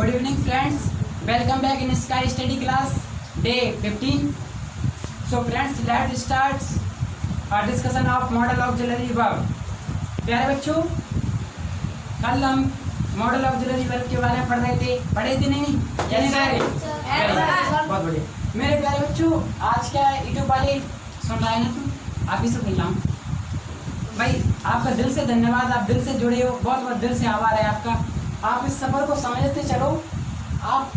Good evening friends, welcome back in Sky Study class day 15. So friends, let's start our discussion of model auxiliary verb. प्यारे बच्चों, कल हम model auxiliary verb के बारे में पढ़े थे नहीं? बहुत बढ़िया मेरे प्यारे बच्चों। आज क्या यूट्यूब वाले सुन रहे हैं ना, तुम आप ही से बोल रहा हूँ भाई, आपका दिल से धन्यवाद, आप दिल से जुड़े हो, बहुत बहुत दिल से आभार है आपका। आप इस सफर को समझते चलो। आप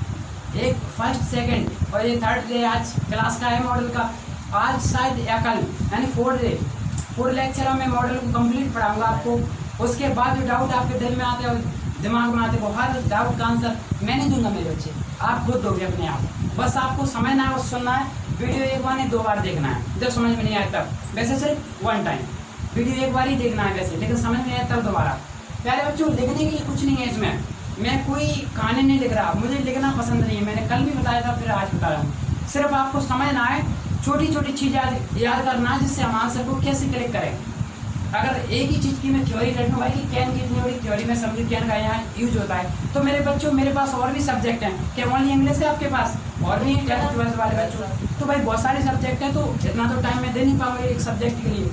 एक फर्स्ट सेकंड और ये थर्ड डे आज क्लास का है मॉडल का। आज शायद या कल यानी फोर लेक्चर में मॉडल को कंप्लीट पढ़ाऊंगा आपको। उसके बाद जो डाउट आपके दिल में आते हैं, दिमाग में आते हैं, वो हर डाउट का आंसर मैं नहीं दूंगा मेरे बच्चे, आप खुद दोगे अपने आप। बस आपको समझना है और सुनना है। वीडियो एक बार नहीं 2 बार देखना है, जब समझ में नहीं आया तब। वैसे सिर्फ 1 टाइम वीडियो एक बार ही देखना है वैसे, लेकिन समझ में आया तब दोबारा। प्यारे बच्चों, लिखने के लिए कुछ नहीं है इसमें, मैं कोई कहानी नहीं लिख रहा, मुझे लिखना पसंद नहीं है। मैंने कल भी बताया था, फिर आज बता रहा हूँ। सिर्फ आपको समझना है, छोटी छोटी चीज़ याद करना है, जिससे हम आंसर को कैसे क्लिक करें। अगर एक ही चीज़ की मैं थ्योरी रख लूँ भाई कि कैन की इतनी बड़ी थ्योरी में समझू कैन का यहाँ यूज होता है, तो मेरे बच्चों मेरे पास और भी सब्जेक्ट हैं। क्या ओनली इंग्लिश है आपके पास? और भी 10th 12th वाले बच्चों, तो भाई बहुत सारे सब्जेक्ट हैं, तो इतना तो टाइम मैं दे नहीं पाऊंगा एक सब्जेक्ट के लिए।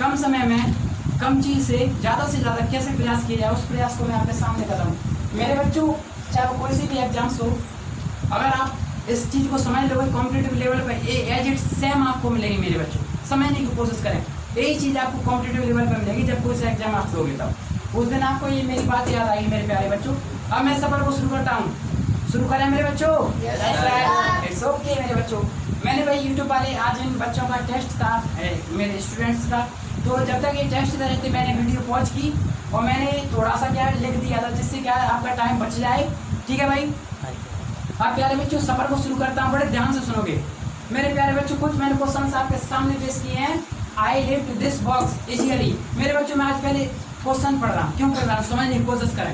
कम समय में कम चीज़ से ज़्यादा कैसे प्रयास किया जाए, उस प्रयास को मैं आपके सामने कर रहा हूँ। मेरे बच्चों, चाहे कोई सी भी एग्जाम्स हो, अगर आप इस चीज़ को समझ लोगे कॉम्पिटिटिव लेवल पर एज इट सेम आपको मिलेगी। मेरे बच्चों, समझने की कोशिश करें, यही चीज़ आपको कॉम्पिटिटिव लेवल पर मिलेगी जब कोई सा एग्जाम आप दोगे तब। उस दिन आपको ये मेरी बात याद आएगी मेरे प्यारे बच्चों। अब मैं सफर को शुरू करता हूँ। शुरू करें मेरे बच्चों? इट्स ओके मेरे बच्चों। मैंने भाई यूट्यूब वाले आज इन बच्चों का टेस्ट था, मेरे स्टूडेंट्स का, तो जब तक ये टेस्ट दे रहे थे मैंने वीडियो पॉज की और मैंने थोड़ा सा क्या लिख दिया था, जिससे क्या आपका टाइम बच जाए। ठीक है भाई? अब प्यारे बच्चों सफर को शुरू करता हूँ, बड़े ध्यान से सुनोगे मेरे प्यारे बच्चों। कुछ मैंने क्वेश्चन आपके सामने पेश किए हैं। आई लिफ्ट दिस बॉक्स इजीली। मेरे बच्चों, मैं आज पहले क्वेश्चन पढ़ रहा हूँ, क्यों पढ़ रहा हूँ समझने की कोशिश करें।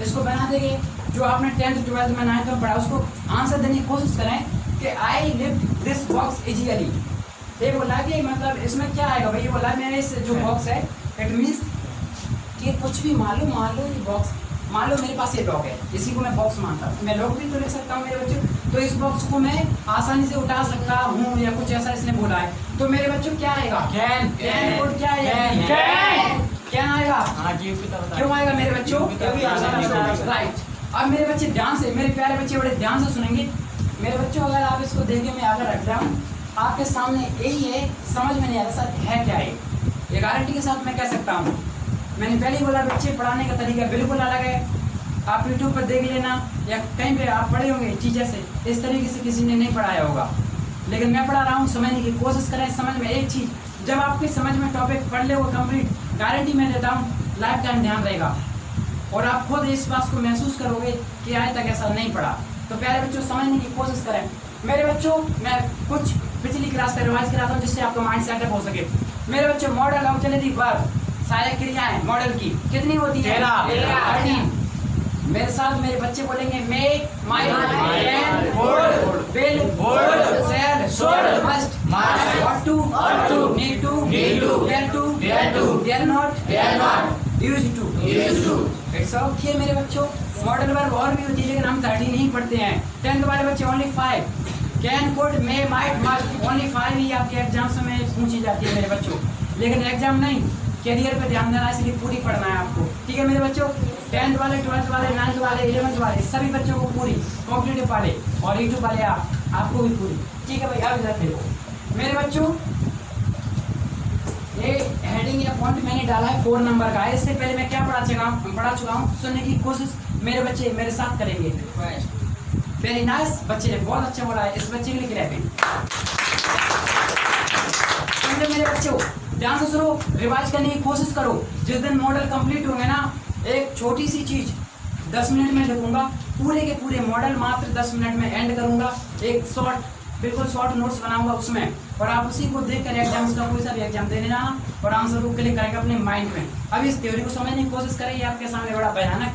इसको बना देंगे, जो आपने 10th 12th में 9th में पढ़ा, उसको आंसर देने की कोशिश करें कि आई लिफ्ट दिस बॉक्स इजीली। ये बोला कि मतलब इसमें क्या आएगा भाई, ये बोला मैंने इस जो बॉक्स है, इट मीन्स कि कुछ भी मान लो ये बॉक्स, मान लो मेरे पास ये लॉक है, इसी को मैं बॉक्स मानता हूँ, मैं लॉक भी तो लिख सकता हूँ मेरे बच्चों। तो इस बॉक्स को मैं आसानी से उठा सकता हूँ या कुछ ऐसा इसने बोला है, तो मेरे बच्चों क्या आएगा? कैन कोड क्या आएगा? कैन आएगा। क्यों आएगा मेरे बच्चों? राइट। अब मेरे बच्चे ध्यान से, मेरे प्यारे बच्चे बड़े ध्यान से सुनेंगे मेरे बच्चों। अगर आप इसको देखें, मैं आगे रख रहा हूँ आपके सामने, यही है, समझ में नहीं आ रहा सर है क्या ये गारंटी के साथ मैं कह सकता हूँ। मैंने पहले ही बोला बच्चे पढ़ाने का तरीका बिल्कुल अलग है। आप यूट्यूब पर देख लेना या कहीं पे आप पढ़े होंगे टीचर से, इस तरीके से किसी ने नहीं पढ़ाया होगा, लेकिन मैं पढ़ा रहा हूँ। समझने की कोशिश करें, समझ में एक चीज़ जब आपकी समझ में टॉपिक पढ़ ले वो कंप्लीट, गारंटी मैं देता हूँ लाइफ टाइम ध्यान रहेगा और आप खुद इस बात को महसूस करोगे कि आज तक ऐसा नहीं पढ़ा। तो प्यारे बच्चों समझने की कोशिश करें मेरे बच्चों। मैं कुछ पिछली क्लास का रिवाइज कराता हूँ जिससे आपका माइंड सेटअप हो सके। मेरे बच्चों, मॉडल ऑक्सिलरी वर्ब सहायक क्रियाएं मॉडल की कितनी होती है? 13। मेरे साथ मेरे बच्चे बोलेंगे make, might, can, would, will, share, must, ought to, need to, dare to, dare not, used to। It's okay मेरे बच्चों। मॉडल वर्ब और भी होती है, लेकिन हम 13 नहीं पढ़ते हैं। 10th वाले बच्चे only 5, can, could, may, might, must, only 5 ही आपके एग्जाम्स में पूछी जाती है मेरे बच्चों, लेकिन एग्जाम नहीं, कैरियर पे ध्यान देना, इसलिए पूरी पढ़ना है आपको। ठीक है मेरे बच्चों? 10th वाले, 12th वाले, 9th वाले, 11th वाले, सभी बच्चों को पूरी, कॉम्पिटिटिव वाले और यूट्यूब वाले आपको भी पूरी। ठीक है भाई? अब इधर देखो मेरे बच्चों, ये हेडिंग या पॉइंट मैंने डाला है 4 नंबर का। इससे पहले मैं क्या पढ़ा चुका हूँ, सुनने की कोशिश मेरे बच्चे मेरे साथ करेंगे। वेरी नाइस, बच्चे ने बहुत अच्छा बोला है, इस बच्चे के लिए क्लैपिंग। मेरे बच्चों ध्यान से सुनो, रिवाइज करने की कोशिश करो। जिस दिन मॉडल कंप्लीट होंगे ना, एक छोटी सी चीज 10 मिनट में लिखूंगा, पूरे के पूरे मॉडल मात्र 10 मिनट में एंड करूंगा। एक बिल्कुल शॉर्ट नोट्स बनाऊंगा उसमें, और आप उसी को देखकर एग्जाम्स का कोई सा भी एग्जाम देने जाना और आंसर को क्लिक करेंगे अपने माइंड में। अब इस थ्योरी को समझने की कोशिश करें, ये आपके सामने बड़ा भयानक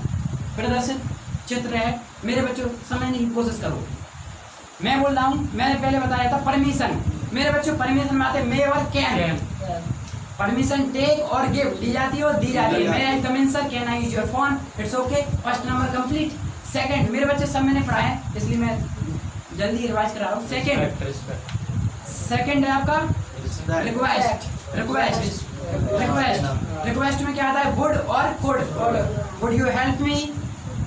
प्रदर्शित चित्र है मेरे बच्चों, समझने की कोशिश करो। मैं बोल रहा हूँ, मैंने पहले बताया था परमिशन। मेरे बच्चों परमिशन में आते मे और कैन। परमिशन टेक और गिव, ली जाती है और दी जाती है। May I come in sir, can I use your phone, it's okay, first number complete. Second, मेरे बच्चे सब मैंने पढ़ा है इसलिए मैं जल्दी रिवाइज करा रहा हूँ। सेकंड है आपका रिक्वेस्ट में क्या आता है? वुड और could. Would you help me,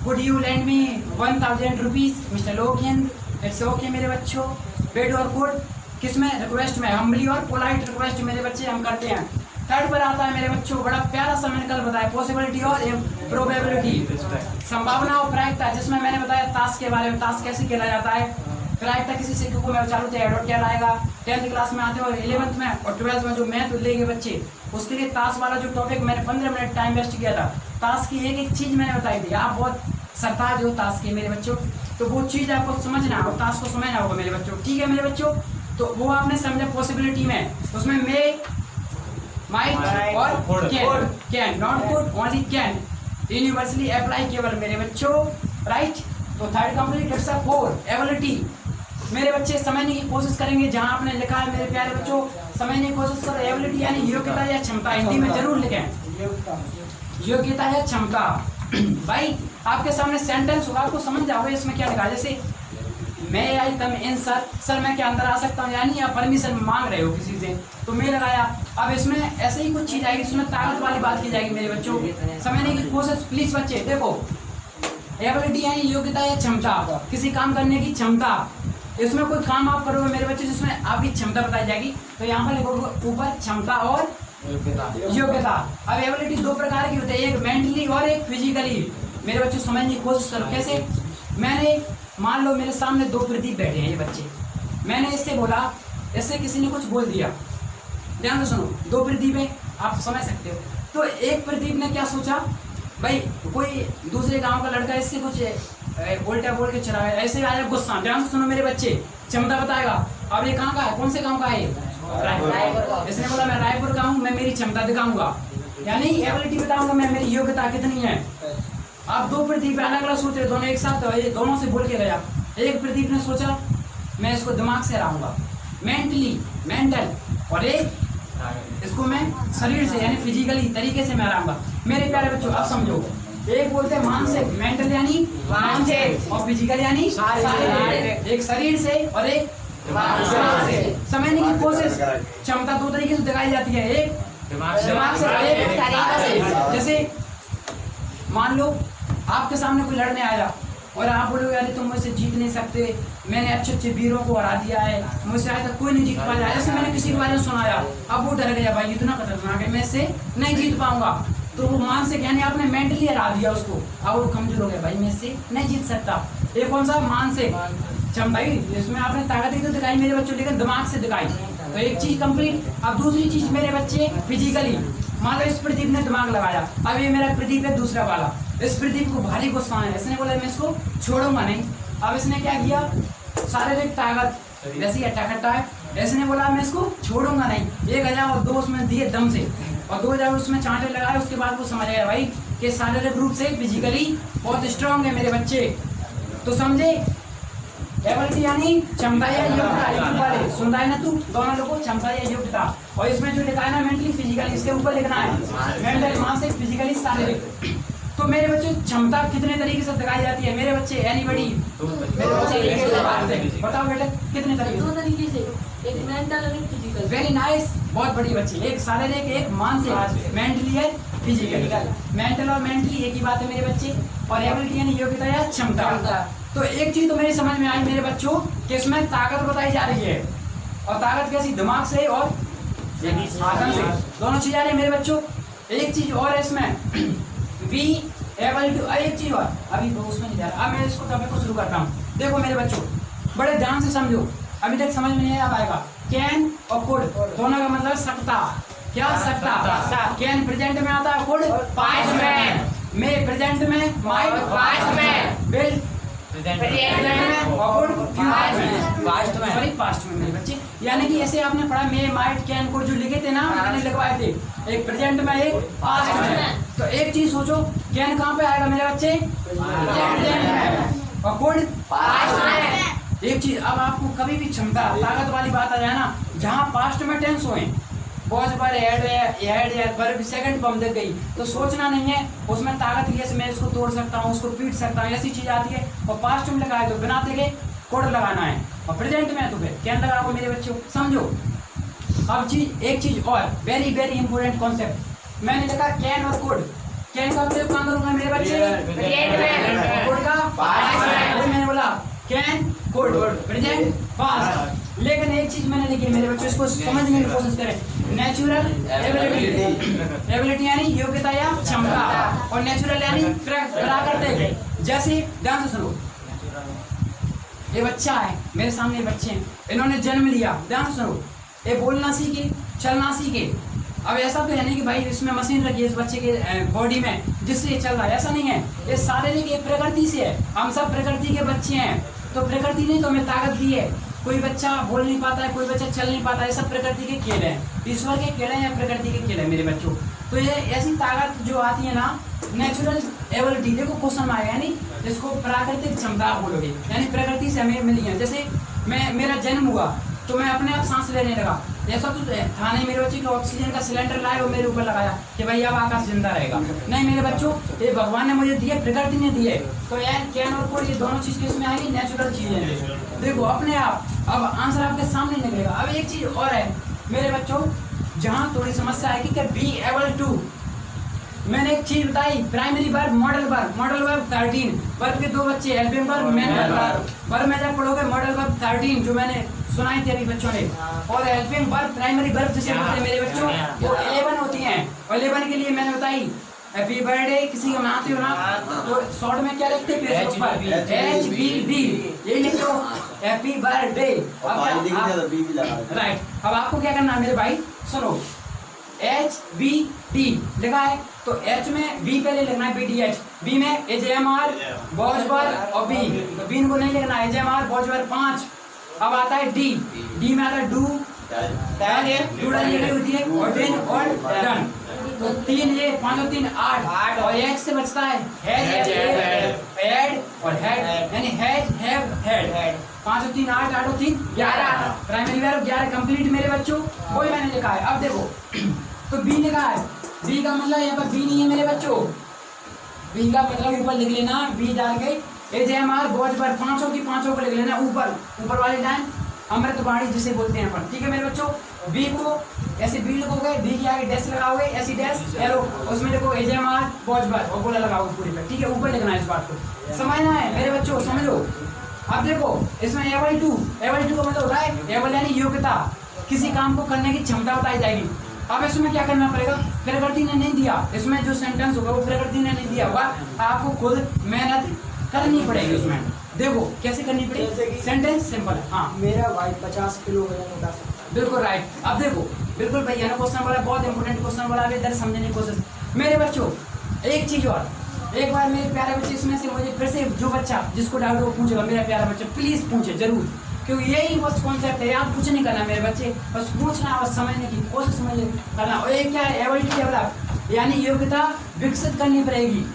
would you lend me 1000 rupees mister लोकियन, इट्स ओके मेरे बच्चों। बेड और कुड किसमें? रिक्वेस्ट में। हम्बली और पोलाइट रिक्वेस्ट मेरे बच्चे हम करते हैं। थर्ड पर आता है मेरे बच्चों बड़ा प्यारा सा मैंने कल बताया, पॉसिबिलिटी और प्रोबेबिलिटी, संभावना और प्रायिकता, जिसमें मैंने बताया ताश के बारे में, ताश कैसे खेला जाता है। प्रायिकता किसी सिक्के को मैं चालू थे एडोट क्या लाएगा 10th क्लास में आते हो, 11th में और 12th में जो मैथ लेंगे बच्चे, उसके लिए ताश वाला जो टॉपिक मैंने 15 मिनट टाइम वेस्ट किया था। ताश की एक एक चीज मैंने बताई थी, आप बहुत सरताज हो ताश के मेरे बच्चों, तो वो चीज आपको समझना होगा, ताश को समझना होगा मेरे बच्चों, ठीक है मेरे बच्चों। तो वो आपने समझा पॉसिबिलिटी में, उसमें मे माइट और can, not could, only can, universally apply केवल मेरे बच्चों, राइट। तो third complete, it's a four ability मेरे बच्चे समझने की कोशिश करेंगे, जहां आपने लिखा है मेरे प्यारे बच्चों समझने की कोशिश करो। एबिलिटी यानी योग्यता या क्षमता, हिंदी में जरूर लिखें योग्यता या क्षमता। भाई आपके सामने सेंटेंस होगा, आपको समझ जाओगे इसमें क्या लिखा है। जैसे मैं आई कम इन सर, सर मैं क्या अंदर आ सकता हूँ, यानी आप परमिशन मांग रहे हो किसी से, तो मैं लगाया। अब इसमें ऐसे ही कुछ चीज आएगी, इसमें ताकत वाली बात की जाएगी मेरे बच्चों, समझने की कोशिश प्लीज बच्चे। देखो एबिलिटी यानी योग्यता या क्षमता, किसी काम करने की क्षमता, इसमें कोई काम आप करोगे मेरे बच्चे जिसमें आपकी क्षमता बताई जाएगी, तो यहाँ पर लिखोगे ऊपर क्षमता और योग्यता। अब एबिलिटी दो प्रकार की होती है, एक मेंटली और एक फिजिकली मेरे बच्चों समझने की कोशिश करो। कैसे? मैंने मान लो मेरे सामने दो प्रदीप बैठे हैं ये बच्चे, मैंने इससे बोला, इससे किसी ने कुछ बोल दिया, ध्यान से सुनो, दो प्रदीप है आप समझ सकते हो। तो एक प्रदीप ने क्या सोचा, भाई कोई दूसरे गांव का लड़का इससे कुछ उल्टा बोल के चला गया, ऐसे आया गुस्सा। ध्यान से सुनो मेरे बच्चे, क्षमता बताएगा। अब ये कहाँ का है, कौन से गांव का है? रायपुर। इसने बोला मैं रायपुर का हूँ, मैं मेरी क्षमता दिखाऊंगा, यानी एबिलिटी बताऊंगा मैं, मेरी योग्यता कितनी है। अब दो प्रदीप अलग अलग सोच रहे, दोनों एक साथ, दोनों से बोल के गया। एक प्रदीप ने सोचा मैं इसको दिमाग से हराऊंगा, मेंटल, और एक इसको मैं शरीर से यानी फिजिकली तरीके से मैं हराऊंगा। मेरे प्यारे बच्चों अब समझो, एक बोलते हैं मानसिक, मेंटल यानी मानसिक, और फिजिकल यानी शारीरिक, एक शरीर से और एक दिमाग से। समझने की कोशिश, क्षमता दो तरीके से दिखाई जाती है, एक दिमाग से और एक शरीर से। जैसे मान लो आपके सामने कोई लड़ने आया और आप बोलोगे अरे तुम मुझसे जीत नहीं सकते, मैंने अच्छे अच्छे वीरों को हरा दिया है, मुझसे आज तक कोई नहीं जीत पाया, ऐसे मैंने किसी के बारे में सुनाया। अब वो डर गया, भाई इतना खतरनाक है, मैं इससे नहीं जीत पाऊंगा। तो वो मानसिक यानी आपने मेंटली हरा दिया उसको, अब वो कमजोर हो गया, भाई मैं इससे नहीं जीत सकता। ये कौन सा? मानसिक क्षमता, इसमें आपने ताकत ही तो दिखाई मेरे बच्चों, लेकिन दिमाग से दिखाई, तो एक चीज कंप्लीट। अब दूसरी चीज मेरे बच्चे फिजिकली, मान लो इस प्रदीप ने दिमाग लगाया, अब ये मेरा प्रदीप है दूसरा वाला, इस प्रदीप को भारी गुस्सा है, इसने बोला मैं इसको छोड़ूंगा नहीं। अब इसने क्या किया, शारीरिक ताकत जैसी अट्टा है, इसने बोला मैं इसको छोड़ूंगा नहीं, 1000 और 2 उसमें दिए दम से, और 2000 उसमें चांटे लगाए। उसके बाद वो समझ गया भाई कि शारीरिक रूप से फिजिकली बहुत स्ट्रांग है मेरे बच्चे। तो समझे, एबिलिटी यानी क्षमता या योग्यता, सुनता है ना तू, दोनों लोगों को क्षमता या योग्यता। और इसमें जो लिखा है ना मेंटली फिजिकली, इसके ऊपर लिखना है मेंटल मानसिक फिजिकली शारीरिक। तो मेरे बच्चे क्षमता कितने तरीके से दिखाई जाती है मेरे बच्चे, एनीबॉडी? मेरे बच्चे बताओ बेटा कितने तरीके? 2 तरीके से, एक मेंटल और एक फिजिकल। वेरी नाइस, बहुत बड़ी बच्ची, एक शारीरिक एक मानसिक, मेंटली है फिजिकली। मेंटल और मेंटली एक ही बात है मेरे बच्चे। और एबिलिटी यानी योग्यता या क्षमता। तो एक चीज तो मेरी समझ में आई मेरे बच्चों कि इसमें ताकत बताई जा रही है, और ताकत कैसी? दिमाग से और आंखों से, दोनों चीज आ रही है मेरे बच्चों। एक चीज और है इसमें, बी एबल टू, एक चीज और अभी उसमें नहीं जा रहा। अब मैं इसको टॉपिक को शुरू करता हूँ। देखो मेरे बच्चों बड़े ध्यान से समझो, अभी तक समझ में नहीं आएगा। कैन और कुड दोनों का मतलब सकता, क्या सकता? कैन प्रेजेंट में आता है, कुड पास्ट में, मे प्रेजेंट में, माइट पास्ट में, विल प्रेजेंट में, और कुड पास्ट में मेरे बच्चे। यानी कि ऐसे आपने पढ़ा मे माइट कैन कुड जो लिखे थे ना, मैंने लिखवाए थे, एक प्रेजेंट में एक पास्ट में। तो एक चीज सोचो, कैन कहाँ पे आएगा मेरे बच्चे? प्रेजेंट में, और कुड पास्ट में। एक चीज, अब आपको कभी भी क्षमता ताकत वाली बात आ जाए ना, जहाँ पास्ट में टेंस होए, बहुत बार हेड या वर्ब सेकंड फॉर्म देख गई तो सोचना नहीं है, उसमें ताकत की है, मैं इसको तोड़ सकता हूँ, उसको पीट सकता हूँ, ऐसी चीज आती है। और पास्ट में लगाए तो बिना देखे कोड लगाना है, और प्रेजेंट में तो फिर क्या लगाओ मेरे बच्चों, समझो। अब एक चीज और वेरी वेरी इंपॉर्टेंट कॉन्सेप्ट, मैंने लिखा कैन और कोड। कैन का प्रयोग कहाँ करूंगा मेरे बच्चे, कोड का पास्ट। मैंने बोला कैन कोड प्रेजेंट पास्ट। लेकिन एक चीज मैंने लिखी मेरे बच्चों, इसको समझने की कोशिश करें। नेचुरल एबिलिटी यानी योग्यता या क्षमता, और नेचुरल यानी प्राकृतिक। जैसे ध्यान से सुनो, ये बच्चा है मेरे सामने, ये बच्चे हैं, इन्होंने जन्म लिया, ध्यान से सुनो, ये बोलना सीखे, चलना सीखे। अब ऐसा तो है नहीं कि भाई इसमें मशीन रखी है इस बच्चे के बॉडी में जिससे ये चल रहा है, ऐसा नहीं है। ये शारीरिक एक प्रकृति से है, हम सब प्रकृति के बच्चे हैं, तो प्रकृति ने तो हमें ताकत दी है। कोई बच्चा बोल नहीं पाता है, कोई बच्चा चल नहीं पाता है, सब प्रकृति के खेल है, ईश्वर के खेल है या प्रकृति के खेल है मेरे बच्चों। तो ये ऐसी ताकत जो आती है ना, नेचुरल एबिलिटी, देखो क्वेश्चन में आएगा, यानी इसको प्राकृतिक क्षमता बोलोगे, यानी प्रकृति से हमें मिली है। जैसे मेरा जन्म हुआ तो मैं अपने आप सांस लेने लगा, ऐसा तो था नहीं मेरे बच्चे कि ऑक्सीजन का सिलेंडर लाए और मेरे ऊपर लगाया कि भाई अब आकाश जिंदा रहेगा, नहीं मेरे बच्चों, ये भगवान ने मुझे दिए, प्रकृति ने दिए। तो यार कैन और कोड ये दोनों चीज किसमें आएगी, नेचुरल चीजें। देखो अपने आप, अब आंसर आपके सामने निकलेगा। अब एक चीज और है मेरे बच्चों, जहाँ थोड़ी समस्या आएगी कि बी एबल टू, मैंने एक चीज बताई, primary verb, modal verb 13, verb के दो बच्चे, हेल्पिंग वर्ब, मेन वर्ब में जब पढ़ोगे मॉडल वर्ब 13 जो मैंने सुनाई थी अभी बच्चों ने, और हेल्पिंग वर्ब प्राइमरी वर्ब जिसे बोलते हैं मेरे बच्चों वो 11 होती हैं। और 11 के लिए मैंने बताई हैप्पी बर्थडे किसी का मनाते हो ना तो शॉर्ट में क्या लिखते हैं, HBD, ये लिखो हैप्पी बर्थडे। राइट, अब आपको क्या करना है मेरे भाई, सुनो, HBD लिखा है तो H में B पहले लिखना है, BDH, B में HMR बॉजबर और B, तो B को नहीं लिखना है, HMR बॉजबर 5। अब आता है D में आता है डू, डूडल होती है, और डेन और डन, तो 3 ये 5 और 3 8, और H से बचता है हेड और हेड, यानी हैज हैव हेड, 5 और 3 8, 8 और 3 11, प्राइमरी वर्ब 11 कंप्लीट मेरे बच्चों, वही मैंने लिखा है। अब देखो तो बी लिखा है, बी का मतलब यहाँ पर बी नहीं है मेरे बच्चों, बी का मतलब ऊपर लिख लेना, बी डाल के HMR बोझ पर 500 की 500 को लिख लेना ऊपर वाली लाइन, अमृतवाणी जिसे बोलते हैं अपन, ठीक है मेरे बच्चों। बी को ऐसे बी लिखोगे, बी के आगे डैश लगाओगे, ऐसी डैश एरो, उसमें देखो HMR बोझ पर और बोला लगाओगे पूरी पे, ठीक है, ऊपर लिखना है, इस बात को समझना है मेरे बच्चों, समझो। अब देखो इसमें एबल टू का मतलब होता है, एबल यानी योग्यता, किसी काम को करने की क्षमता बताई जाएगी। अब इसमें क्या करना पड़ेगा, प्रकृति ने नहीं दिया, इसमें जो सेंटेंस होगा वो प्रकृति ने नहीं दिया होगा, आपको खुद मेहनत करनी पड़ेगी उसमें। देखो कैसे करनी पड़ेगी, सेंटेंस सिंपल है। हाँ, मेरा भाई 50 किलो वजन उठा सकता है। बिल्कुल राइट। अब देखो बिल्कुल भैया ने क्वेश्चन बोला, बहुत इंपोर्टेंट क्वेश्चन बोला, अभी इधर समझने की कोशिश मेरे बच्चों। एक चीज और, एक बार मेरे प्यारे बच्चे इसमें से मुझे फिर से जो बच्चा जिसको डाउट वो पूछेगा, मेरा प्यारा बच्चा प्लीज पूछे जरूर, क्योंकि यही बस कॉन्सेप्ट है, याद कुछ नहीं करना मेरे बच्चे, बस पूछना, बस समझने की कोशिश करना। और ये क्या है, एबिलिटी डेवलप यानी योग्यता विकसित करनी पड़ेगी,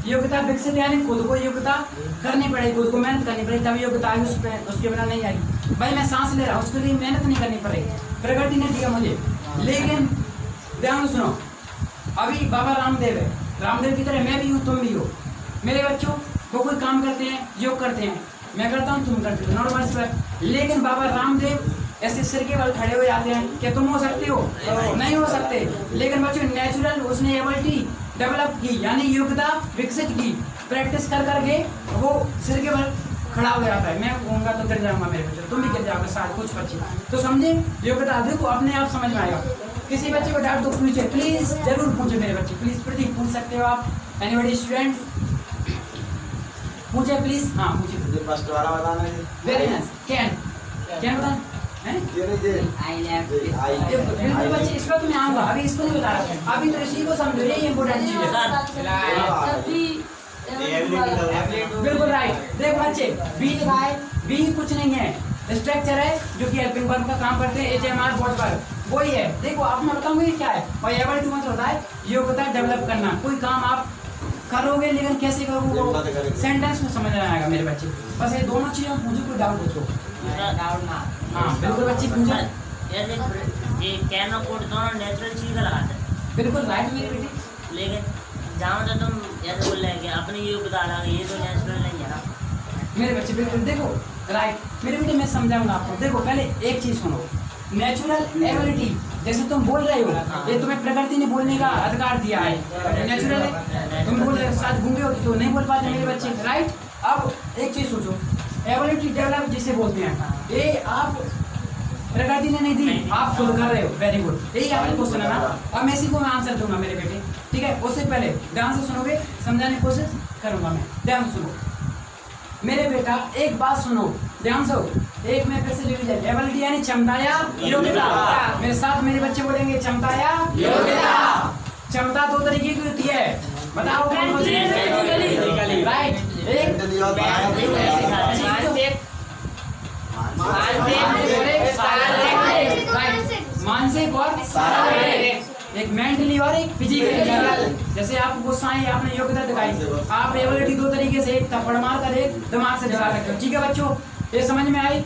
योग्यता विकसित यानी खुद को योग्यता करनी पड़ेगी, खुद को मेहनत करनी पड़ेगी, तभी योग्यता आएगी, उसके बिना नहीं आएगी। भाई मैं सांस ले रहा हूँ, उसके लिए मेहनत नहीं करनी पड़ेगी, प्रकृति ने दिया मुझे। लेकिन ध्यान सुनो, अभी बाबा रामदेव है, रामदेव की तरह मैं भी हूँ, तुम भी हो मेरे बच्चों। वो कोई काम करते हैं, योग करते हैं, मैं करता हूँ, तुम करते हो, नॉर्मल पर। लेकिन बाबा रामदेव ऐसे सिर के बल खड़े हो जाते हैं, क्या तुम हो सकते हो? नहीं हो सकते। लेकिन बच्चों नेचुरल उसने एबिलिटी डेवलप की, यानी योग्यता विकसित की, प्रैक्टिस कर करके वो सिर के बल खड़ा हो जाता है। मैं घूमूंगा तो गिर जाऊंगा मेरे बच्चों, तुम भी गिर जाओगे साथ, कुछ बच्चे तो समझे योग्यता। देखो अपने आप समझ में आएगा। किसी बच्चे को डाउट तो पूछे, प्लीज जरूर पूछे मेरे बच्चे, प्लीज प्रतीक पूछ सकते हो आप, एनीबॉडी स्टूडेंट पूछे प्लीज। हाँ पूछे, फर्स्ट वाला बताना है। वेरी नाइस, कैन बताना है बच्चे, इस पर तुम्हें आऊंगा, अभी इसको नहीं बता रहा, अभी तो इसी को समझो, ये इंपोर्टेंट चीज है। बिल्कुल राइट। देखो बच्चे बी लिखा है, बी कुछ नहीं है, स्ट्रक्चर है जो कि हेल्पिंग वर्ब का काम करते हैं, HMR बोर्ड पर वही है। देखो आप मैं बताऊंगा क्या है, और एबल टू मतलब होता है योग्यता डेवलप करना, कोई काम आप करोगे लेकिन कैसे करोगे वो सेंटेंस में समझ में आएगा मेरे बच्चे। बस ये दोनों चीजों पूछो, कोई डाउट पूछो। हाँ बिल्कुल बच्चे पूछो, ऐसे ये कैन और कोड दोनों नेचुरल चीज का लगाते हैं। बिल्कुल राइट मेरे बेटे। लेकिन जहाँ तो तुम ऐसे बोल रहे हैं कि अपनी योग्यता अलग है, ये तो नेचुरल नहीं है ना। मेरे बच्चे बिल्कुल देखो राइट मेरे बेटे, मैं समझाऊंगा आपको। देखो पहले एक चीज सुनो, नेचुरल एबिलिटी जैसे तुम बोल रहे हो, ये तुम्हें प्रकृति ने बोलने का अधिकार दिया है, नेचुरल है। तुम बोल रहे हो शायद गूंगे हो तो नहीं बोल पाते मेरे बच्चे, राइट। अब एक चीज सोचो, एबिलिटी डेवलप जिसे बोलते हैं, ये आप प्रकृति ने नहीं दी, आप खुद कर रहे हो। वेरी गुड, यही आपका क्वेश्चन है ना। अब मैं इसी को मैं आंसर दूंगा मेरे बेटे, ठीक है। उससे पहले ध्यान से सुनोगे, समझाने की कोशिश करूंगा मैं। ध्यान से सुनो मेरे बेटा, एक बात सुनो ध्यान से। एक मैं फिर से लिख जाए, एबिलिटी यानी क्षमता या योग्यता। मेरे साथ मेरे बच्चे बोलेंगे क्षमता या योग्यता। क्षमता दो तरीके की होती है, बताओ कौन कौन सी? राइट, एक मानसिक और शारीरिक, एक मेंटली और एक फिजिकली। जैसे आप गुस्सा आई, आपने योग्यता दिखाई, आप एबिलिटी दो तरीके से, एक थप्पड़ मार कर एक दिमाग से दिखा सकते हो, ठीक है बच्चों, ये समझ में आई।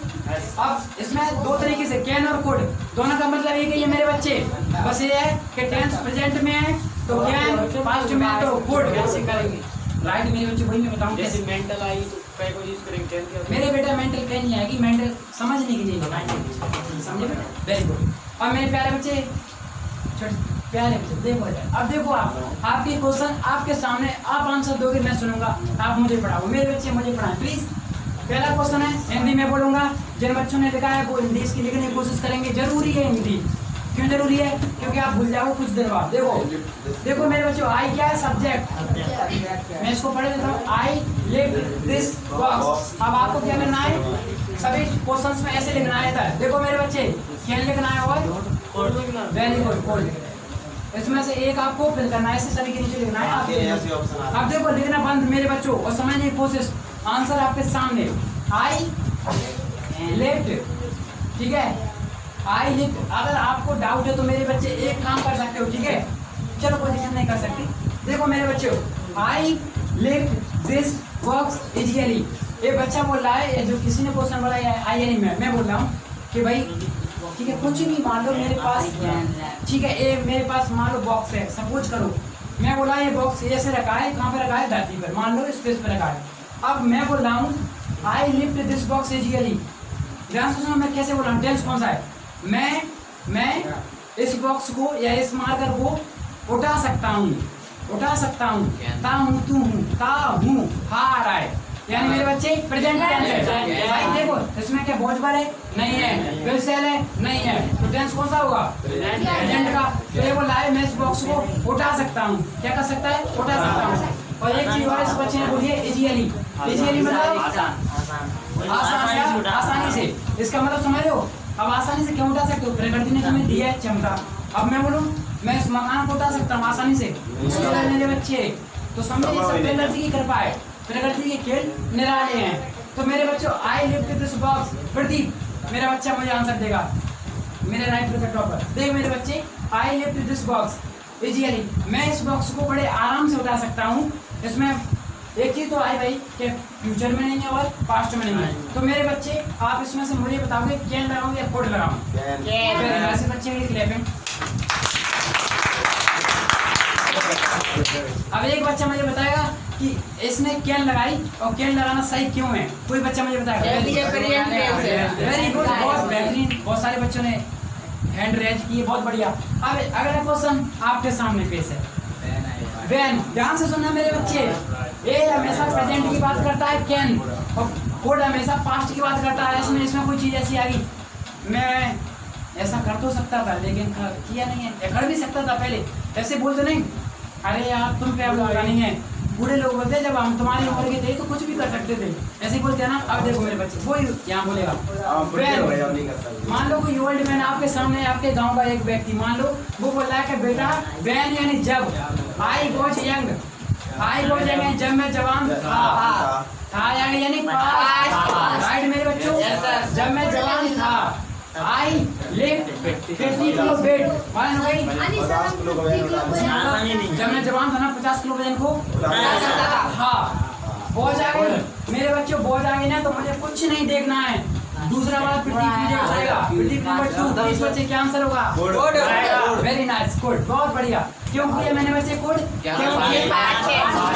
अब इसमें दो तरीके से कैन और कुड, दोनों का मतलब एक ही है मेरे बच्चे। बस ये है कि टेंस प्रेजेंट में है तो कैन, पास्ट में है तो कुड। कैसे करेंगे राइट मेरे बच्चे, वही मैं बताऊं कैसे। मेंटल आई तो काय को यूज करेंगे मेरे बेटा मेंटल कहीं नहीं आएगी, मेंटल समझने की नहीं बताएंगे, समझे बेटा। Very good. अब मेरे प्यारे बच्चे, प्यारे बच्चे देखो, अब देखो आप, आपके क्वेश्चन आपके सामने, आप आंसर दोगे, मैं सुनूंगा, आप मुझे पढ़ाओ। मेरे बच्चे मुझे पढ़ाएं प्लीज। पहला क्वेश्चन है, हिंदी में बोलूंगा, जिन बच्चों ने लिखा है वो हिंदी इसकी लिखने की कोशिश करेंगे, जरूरी है हिंदी। क्यों जरूरी है? क्योंकि आप भूल जाओ कुछ देर बाद। देखो मेरे बच्चों, आई क्या है? सब्जेक्ट। मैं इसको पढ़ देता हूँ, आई लिफ्ट दिस बॉक्स। अब आपको क्या करना है, सभी क्वेश्चंस में ऐसे लिखना है। देखो मेरे बच्चे, क्या लिखना है? और वेरी गुड, कोड। इसमें से एक आपको फिल करना है, ऐसे सभी के नीचे लिखना है। अब देखो लिखना बंद मेरे बच्चों और समझने की कोशिश। आंसर आपके सामने, आई लिफ्ट, ठीक है, आई लिफ्ट। अगर आपको डाउट है तो मेरे बच्चे एक काम कर सकते हो, ठीक है, चलो पोजीशन नहीं कर सकते। देखो मेरे बच्चों, आई लिफ्ट दिस बॉक्स इजिली। ये बच्चा बोल रहा है, ये जो किसी ने क्वेश्चन बोला है आई नहीं, मैं बोल रहा हूँ कि भाई ठीक है, कुछ भी मान लो मेरे पास, ठीक है, ये मेरे पास मान लो बॉक्स है, सपोज करो मैं बोला ये बॉक्स ऐसे रखा है, कहाँ पे रखा है? धरती पर, मान लो स्पेस पे रखा है। अब मैं बोल रहा हूँ आई लिफ्ट दिस बॉक्स इजिली। ध्यान से सुनो, मैं कैसे बोल रहा हूँ, टेंस कौन सा है? मैं इस बॉक्स को या इस मार्कर को उठा सकता हूँ, उठा सकता हूँ। ता हूँ, तू हूँ, ता हूँ, हा रहा है, यानी मेरे बच्चे प्रेजेंट टेंस है। भाई देखो इसमें क्या भोजभर है? नहीं है। विल सेल है? नहीं है। तो टेंस कौन सा होगा? प्रेजेंट का। तो ये बोला है मैं इस बॉक्स को उठा सकता हूँ। क्या कर सकता है? उठा सकता हूँ। और एक चीज और इस बच्चे ने बोली है इजिली। इजिली मतलब आसानी से। इसका मतलब समझ रहे हो? अब आसानी से क्यों उठा सकते हो? प्रकृति ने तुम्हें दिया है क्षमता। अब मैं बोलूँ मैं इस मकान को उठा सकता हूँ आसानी से, मेरे बच्चे तो समझे, सब प्रकृति की कृपा है, प्रकृति के खेल निराले हैं। तो मेरे बच्चों, आई लिफ्ट दिस बॉक्स, प्रदीप मेरा बच्चा मुझे आंसर देगा, मेरे राइट पे टॉपर। देख मेरे बच्चे, आई लिफ्ट दिस बॉक्स इजिली, मैं इस बॉक्स को बड़े आराम से उठा सकता हूँ। इसमें एक चीज तो आई भाई कि फ्यूचर में नहीं है और पास्ट में नहीं है। तो मेरे बच्चे आप इसमें से मुझे बताओगे कैन लगाऊं या कोड लगाऊं? ऐसे बच्चे के लिए क्लैपिंग। अब एक बच्चा मुझे बताएगा कि इसने कैन लगाई और कैन लगाना सही क्यों है? कोई बच्चा मुझे बताएगा? वेरी गुड, बहुत बेहतरीन, बहुत सारे बच्चों ने हैंड रेज की, बहुत बढ़िया। अब अगला क्वेश्चन आपके सामने पेश है, वैन। ध्यान से सुनना मेरे बच्चे, ए हमेशा प्रेजेंट की बात करता है कैन, और कोड हमेशा पास्ट की बात करता है। इसमें कोई चीज ऐसी आ गई, मैं ऐसा कर तो सकता था लेकिन किया नहीं है, कर भी सकता था पहले, ऐसे बोलते नहीं, अरे यार तुम क्या बोल नहीं है, बूढ़े लोग बोलते जब हम तुम्हारी उम्र के थे तो कुछ भी कर सकते थे, ऐसे बोलते हैं ना। अब देखो मेरे बच्चे, वो यहाँ बोलेगा मान लो कोई ओल्ड मैन आपके सामने, आपके गांव का एक व्यक्ति, मान लो वो बोल रहा है कि बेटा वैन यानी जब, I was young, I was young जब मैं जवान था यानी राइट मेरे बच्चों, जब मैं जवान था। आई लिफ्ट 50 किलो वेट, मान लो जब मैं जवान था ना 50 किलो वजन को हाँ। बहुत आ गई मेरे बच्चों, बहुत आ गई ना, तो मुझे कुछ नहीं देखना है, दूसरा वाला प्रतीक वीडियो करेगा। प्रतीक नंबर 2 इस बच्चे क्या आंसर होगा? कोड। वेरी नाइस, कोड, बहुत बढ़िया। क्यों किया मैंने बच्चे कोड?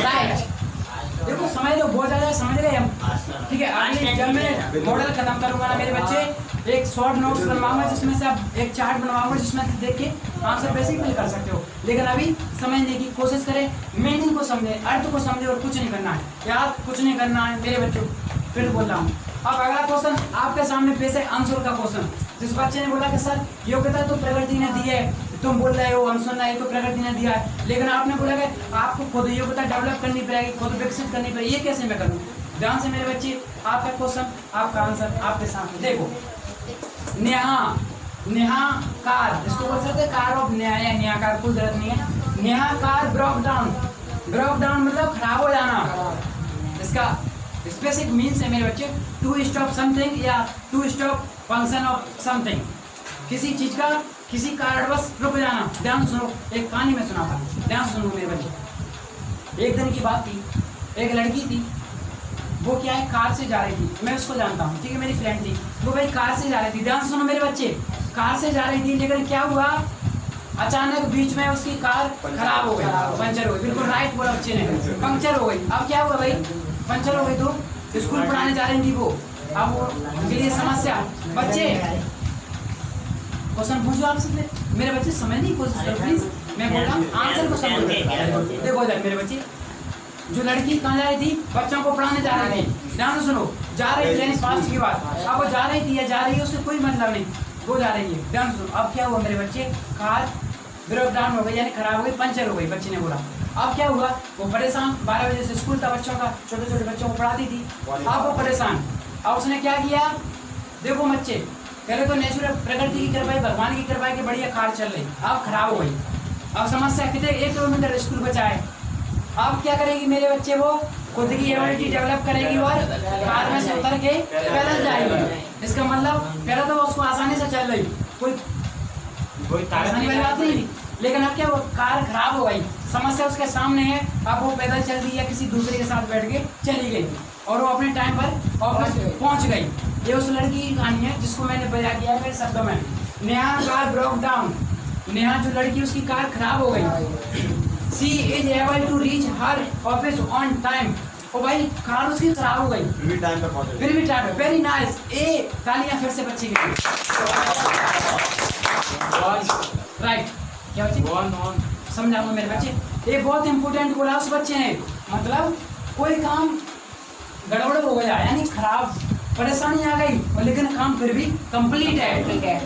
राइट। देखो समझ लो, बहुत ज्यादा समझ गए हम, ठीक है। आगे जब मैं मॉडल खत्म करूंगा ना मेरे बच्चे, एक शॉर्ट नोट्स बनवाऊंगा जिसमें से आप एक चार्ट बनवाऊंगा जिसमें से देख के आंसर बेसिक फिल कर सकते हो। लेकिन अभी समझने की कोशिश करें, मीनिंग को समझे, अर्थ को समझे और कुछ नहीं करना है यार, कुछ नहीं करना है मेरे बच्चों। फिर बोल रहा हूँ। अब अगला क्वेश्चन आपके सामने पेश है, आंसर का क्वेश्चन। जिस बच्चे ने बोला कि सर योग्यता तो प्रकृति ने दी है, तुम बोल रहे हो हम सुन रहे हैं, तो प्रकृति ने दिया है, लेकिन आपने बोला कि आपको खुद योग्यता डेवलप करनी पड़ेगी, खुद विकसित करनी पड़ेगी, ये कैसे मैं करूँ? ध्यान से मेरे बच्चे, आपका क्वेश्चन, आपका आंसर आपके सामने। देखो, नेहाकार, इसको बोल सकते हैं कार ऑफ नेहा या नेहाकार, कोई गलत नहीं है। नेहाकार ब्रोक डाउन, ब्रोक डाउन मतलब खराब हो जाना। इसका स्पेसिफिक मीन्स है मेरे बच्चे टू स्टॉप समथिंग या to stop function of something, किसी चीज का किसी कारणवश रुक जाना। ध्यान सुनो, एक कहानी में सुनाता हूँ, ध्यान सुनो मेरे बच्चे। एक दिन की बात थी, एक लड़की थी, वो क्या है कार से जा रही थी, मैं उसको जानता हूँ, ठीक है, मेरी फ्रेंड थी, वो भाई कार से जा रही थी। ध्यान सुनो मेरे बच्चे, कार से जा रही थी, लेकिन क्या हुआ, अचानक बीच में उसकी कार खराब हो गई, पंचर हो गई। बिल्कुल राइट बोला बच्चे ने, पंक्चर हो गई। अब क्या हुआ भाई, पंचर हो गई तो स्कूल पढ़ाने जा रही थी वो, अब वो उनके लिए समस्या। बच्चे क्वेश्चन पूछो आपसे, फिर मेरे बच्चे समझने की कोशिश करो प्लीज, मैं बोल रहा हूँ आंसर को समझो। देखो इधर मेरे बच्चे, जो लड़की कहाँ जा रही थी, बच्चों को पढ़ाने जा रही थी। ध्यान से सुनो, जा रही थी यानी पास्ट की बात, अब वो जा रही थी या जा रही है उससे कोई मतलब नहीं, वो जा रही है। ध्यान सुनो, अब क्या हुआ मेरे बच्चे, कार ब्रेक डाउन हो गई यानी खराब हो गई, पंचर हो गई, बच्चे ने बोला। अब क्या हुआ, वो परेशान, 12 बजे से स्कूल था बच्चों का, छोटे छोटे बच्चों को पढ़ाती थी, अब वो परेशान। अब उसने क्या किया, देखो बच्चे, पहले तो नेचुरल प्रकृति की कृपा, भगवान की कृपा की बढ़िया कार चल रही, अब खराब हो गई। अब समस्या कितने, 1 किलोमीटर स्कूल बचा है। अब क्या करेगी मेरे बच्चे, वो खुद की एबिलिटी डेवलप करेगी और कार में से उतर के पैदल जाएगी। इसका मतलब पहले तो उसको आसानी से चल रही, कोई आसानी वाली बात नहीं, लेकिन अब क्या, वो कार खराब हो गई, समस्या उसके सामने है, अब वो पैदल चल रही है, किसी दूसरे के साथ बैठ के चली गई और वो अपने टाइम पर ऑफिस पहुंच गई। ये उस लड़की की कहानी है जिसको मैंने बयां किया है मेरे शब्दों में। Neha car broke down, Neha जो लड़की उसकी कार खराब हो गई, she is able to reach her office on time. ओ भाई कार उसकी खराब हो गई, फिर भी टाइम पे पहुंचे, फिर भी टाइम पे। वेरी नाइस, ए तालियां फिर से बच्चे के लिए। राइट, क्या बच्चे समझा मेरे बच्चे, ये बहुत इंपोर्टेंट बोला उस बच्चे ने, मतलब कोई काम गड़बड़ हो गया यानी खराब, परेशानी आ गई और लेकिन काम फिर भी कंप्लीट है, ठीक है।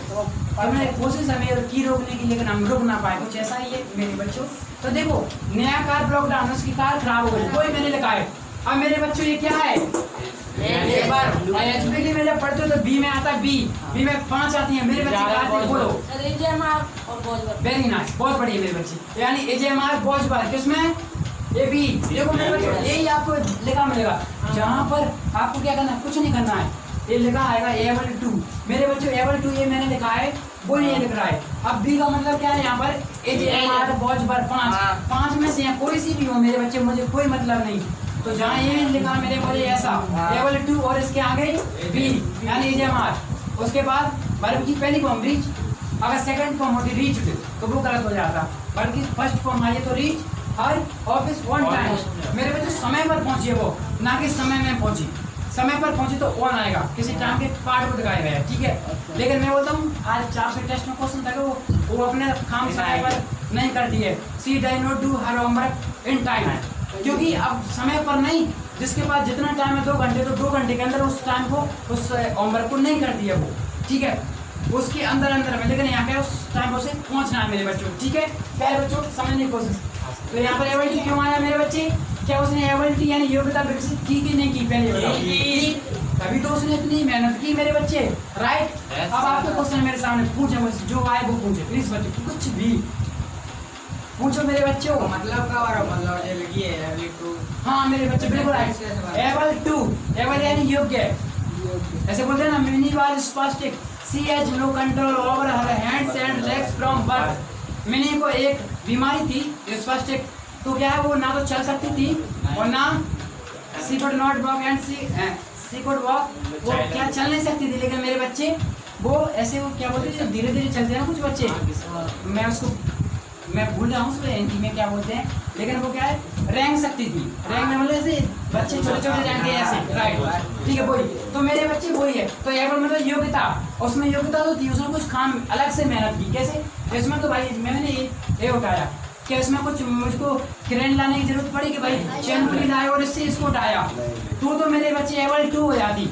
हमने कोशिश हमें की रोकने की, लेकिन हम रुक ना पाए, कुछ ऐसा ही है मेरे बच्चों। तो देखो, नया कार ब्लॉक डाउन, उसकी कार खराब हो गई, कोई मैंने लिखा है। अब मेरे बच्चों ये क्या है, एक बार एचपीटी में जब पढ़ते हो तो बी में आता है, बी में 5 आती है मेरे बच्चे, बोलो। वेरी नाइस, बहुत बढ़िया मेरे बच्चे, यानी एजेएमआर बॉज बार किसमें, ए बी। देखो मेरे बच्चों, यही आपको लिखा मिलेगा, जहाँ पर आपको क्या करना है, कुछ नहीं करना है, ये लिखा आएगा एबल टू। मेरे बच्चों एबल टू ये मैंने लिखा है, वो ये लिख रहा है। अब बी का मतलब क्या है, यहाँ पर एजेएमआर बॉज बार 5 में से कोई सी भी हो मेरे बच्चे, मुझे कोई मतलब नहीं। तो जहाँ ये लिखा मेरे को ऐसा एबल टू और इसके आगे बी यानी एजेएमआर, उसके बाद वर्ब की पहली फॉर्म रीच, अगर सेकंड फॉर्म होती रीच्ड तो वो गलत हो जाता, बल्कि फर्स्ट फॉर्म आई तो reach her office on time. मेरे बच्चे समय पर पहुंची वो, ना कि समय में पहुंची, समय पर पहुंची तो ऑन आएगा, किसी टाइम के पार्ट को दिखाया गया, ठीक है। लेकिन मैं बोलता हूँ आज 4 से टेस्ट में क्वेश्चन था वो अपने काम समय पर नहीं करती है, she does not do her homework in time, क्योंकि अब समय पर नहीं, जिसके पास जितना टाइम है 2 घंटे, तो 2 घंटे के अंदर उस टाइम को, उस होमवर्क को नहीं करती है वो, ठीक है, उसके अंदर में। लेकिन यहाँ पे उस टाइम से पहुंचना है मेरे बच्चों, ठीक है। प्यारे बच्चों समझने की कोशिश, तो यहाँ पर एबिलिटी क्यों आया मेरे बच्चे, क्या उसने एबिलिटी यानी योग्यता विकसित की कि नहीं की, पहले बताओ, तभी तो उसने इतनी मेहनत की मेरे बच्चे, राइट। अब आपके क्वेश्चन मेरे सामने पूछे, मुझसे जो आए वो पूछे प्लीज बच्चे, कुछ भी पूछो मेरे बच्चों। मतलब का और मतलब ये लगी है एबल टू, हाँ मेरे बच्चे बिल्कुल राइट, एबल टू, एबल यानी योग्य, ऐसे बोलते हैं ना, Mini was spastic, she has no control over her hands and legs from birth. Mini को एक बीमारी थी स्पास्टिक, तो क्या है वो ना तो चल सकती थी और ना she could not walk and she see could walk, वो क्या चल नहीं सकती थी, लेकिन मेरे बच्चे वो ऐसे वो क्या बोलते थे, धीरे धीरे चलते हैं ना कुछ बच्चे, मैं उसको मैं भूल रहा हूँ उसको हिंदी में क्या बोलते हैं, लेकिन वो क्या है रेंग सकती थी। रेंग में मतलब ऐसे बच्चे छोटे छोटे रेंग गए ऐसे, राइट, ठीक है वही। तो मेरे बच्चे वही है। तो एबल मतलब योग्यता, उसमें योग्यता तो थी, उसने कुछ काम अलग से मेहनत की। कैसे? इसमें तो भाई मैंने ये उठाया कि इसमें कुछ मुझको क्रेन लाने की जरूरत पड़ी कि भाई चैन पुली लाए और इससे इसको उठाया, तो मेरे बच्चे एबल 2 हो जाती,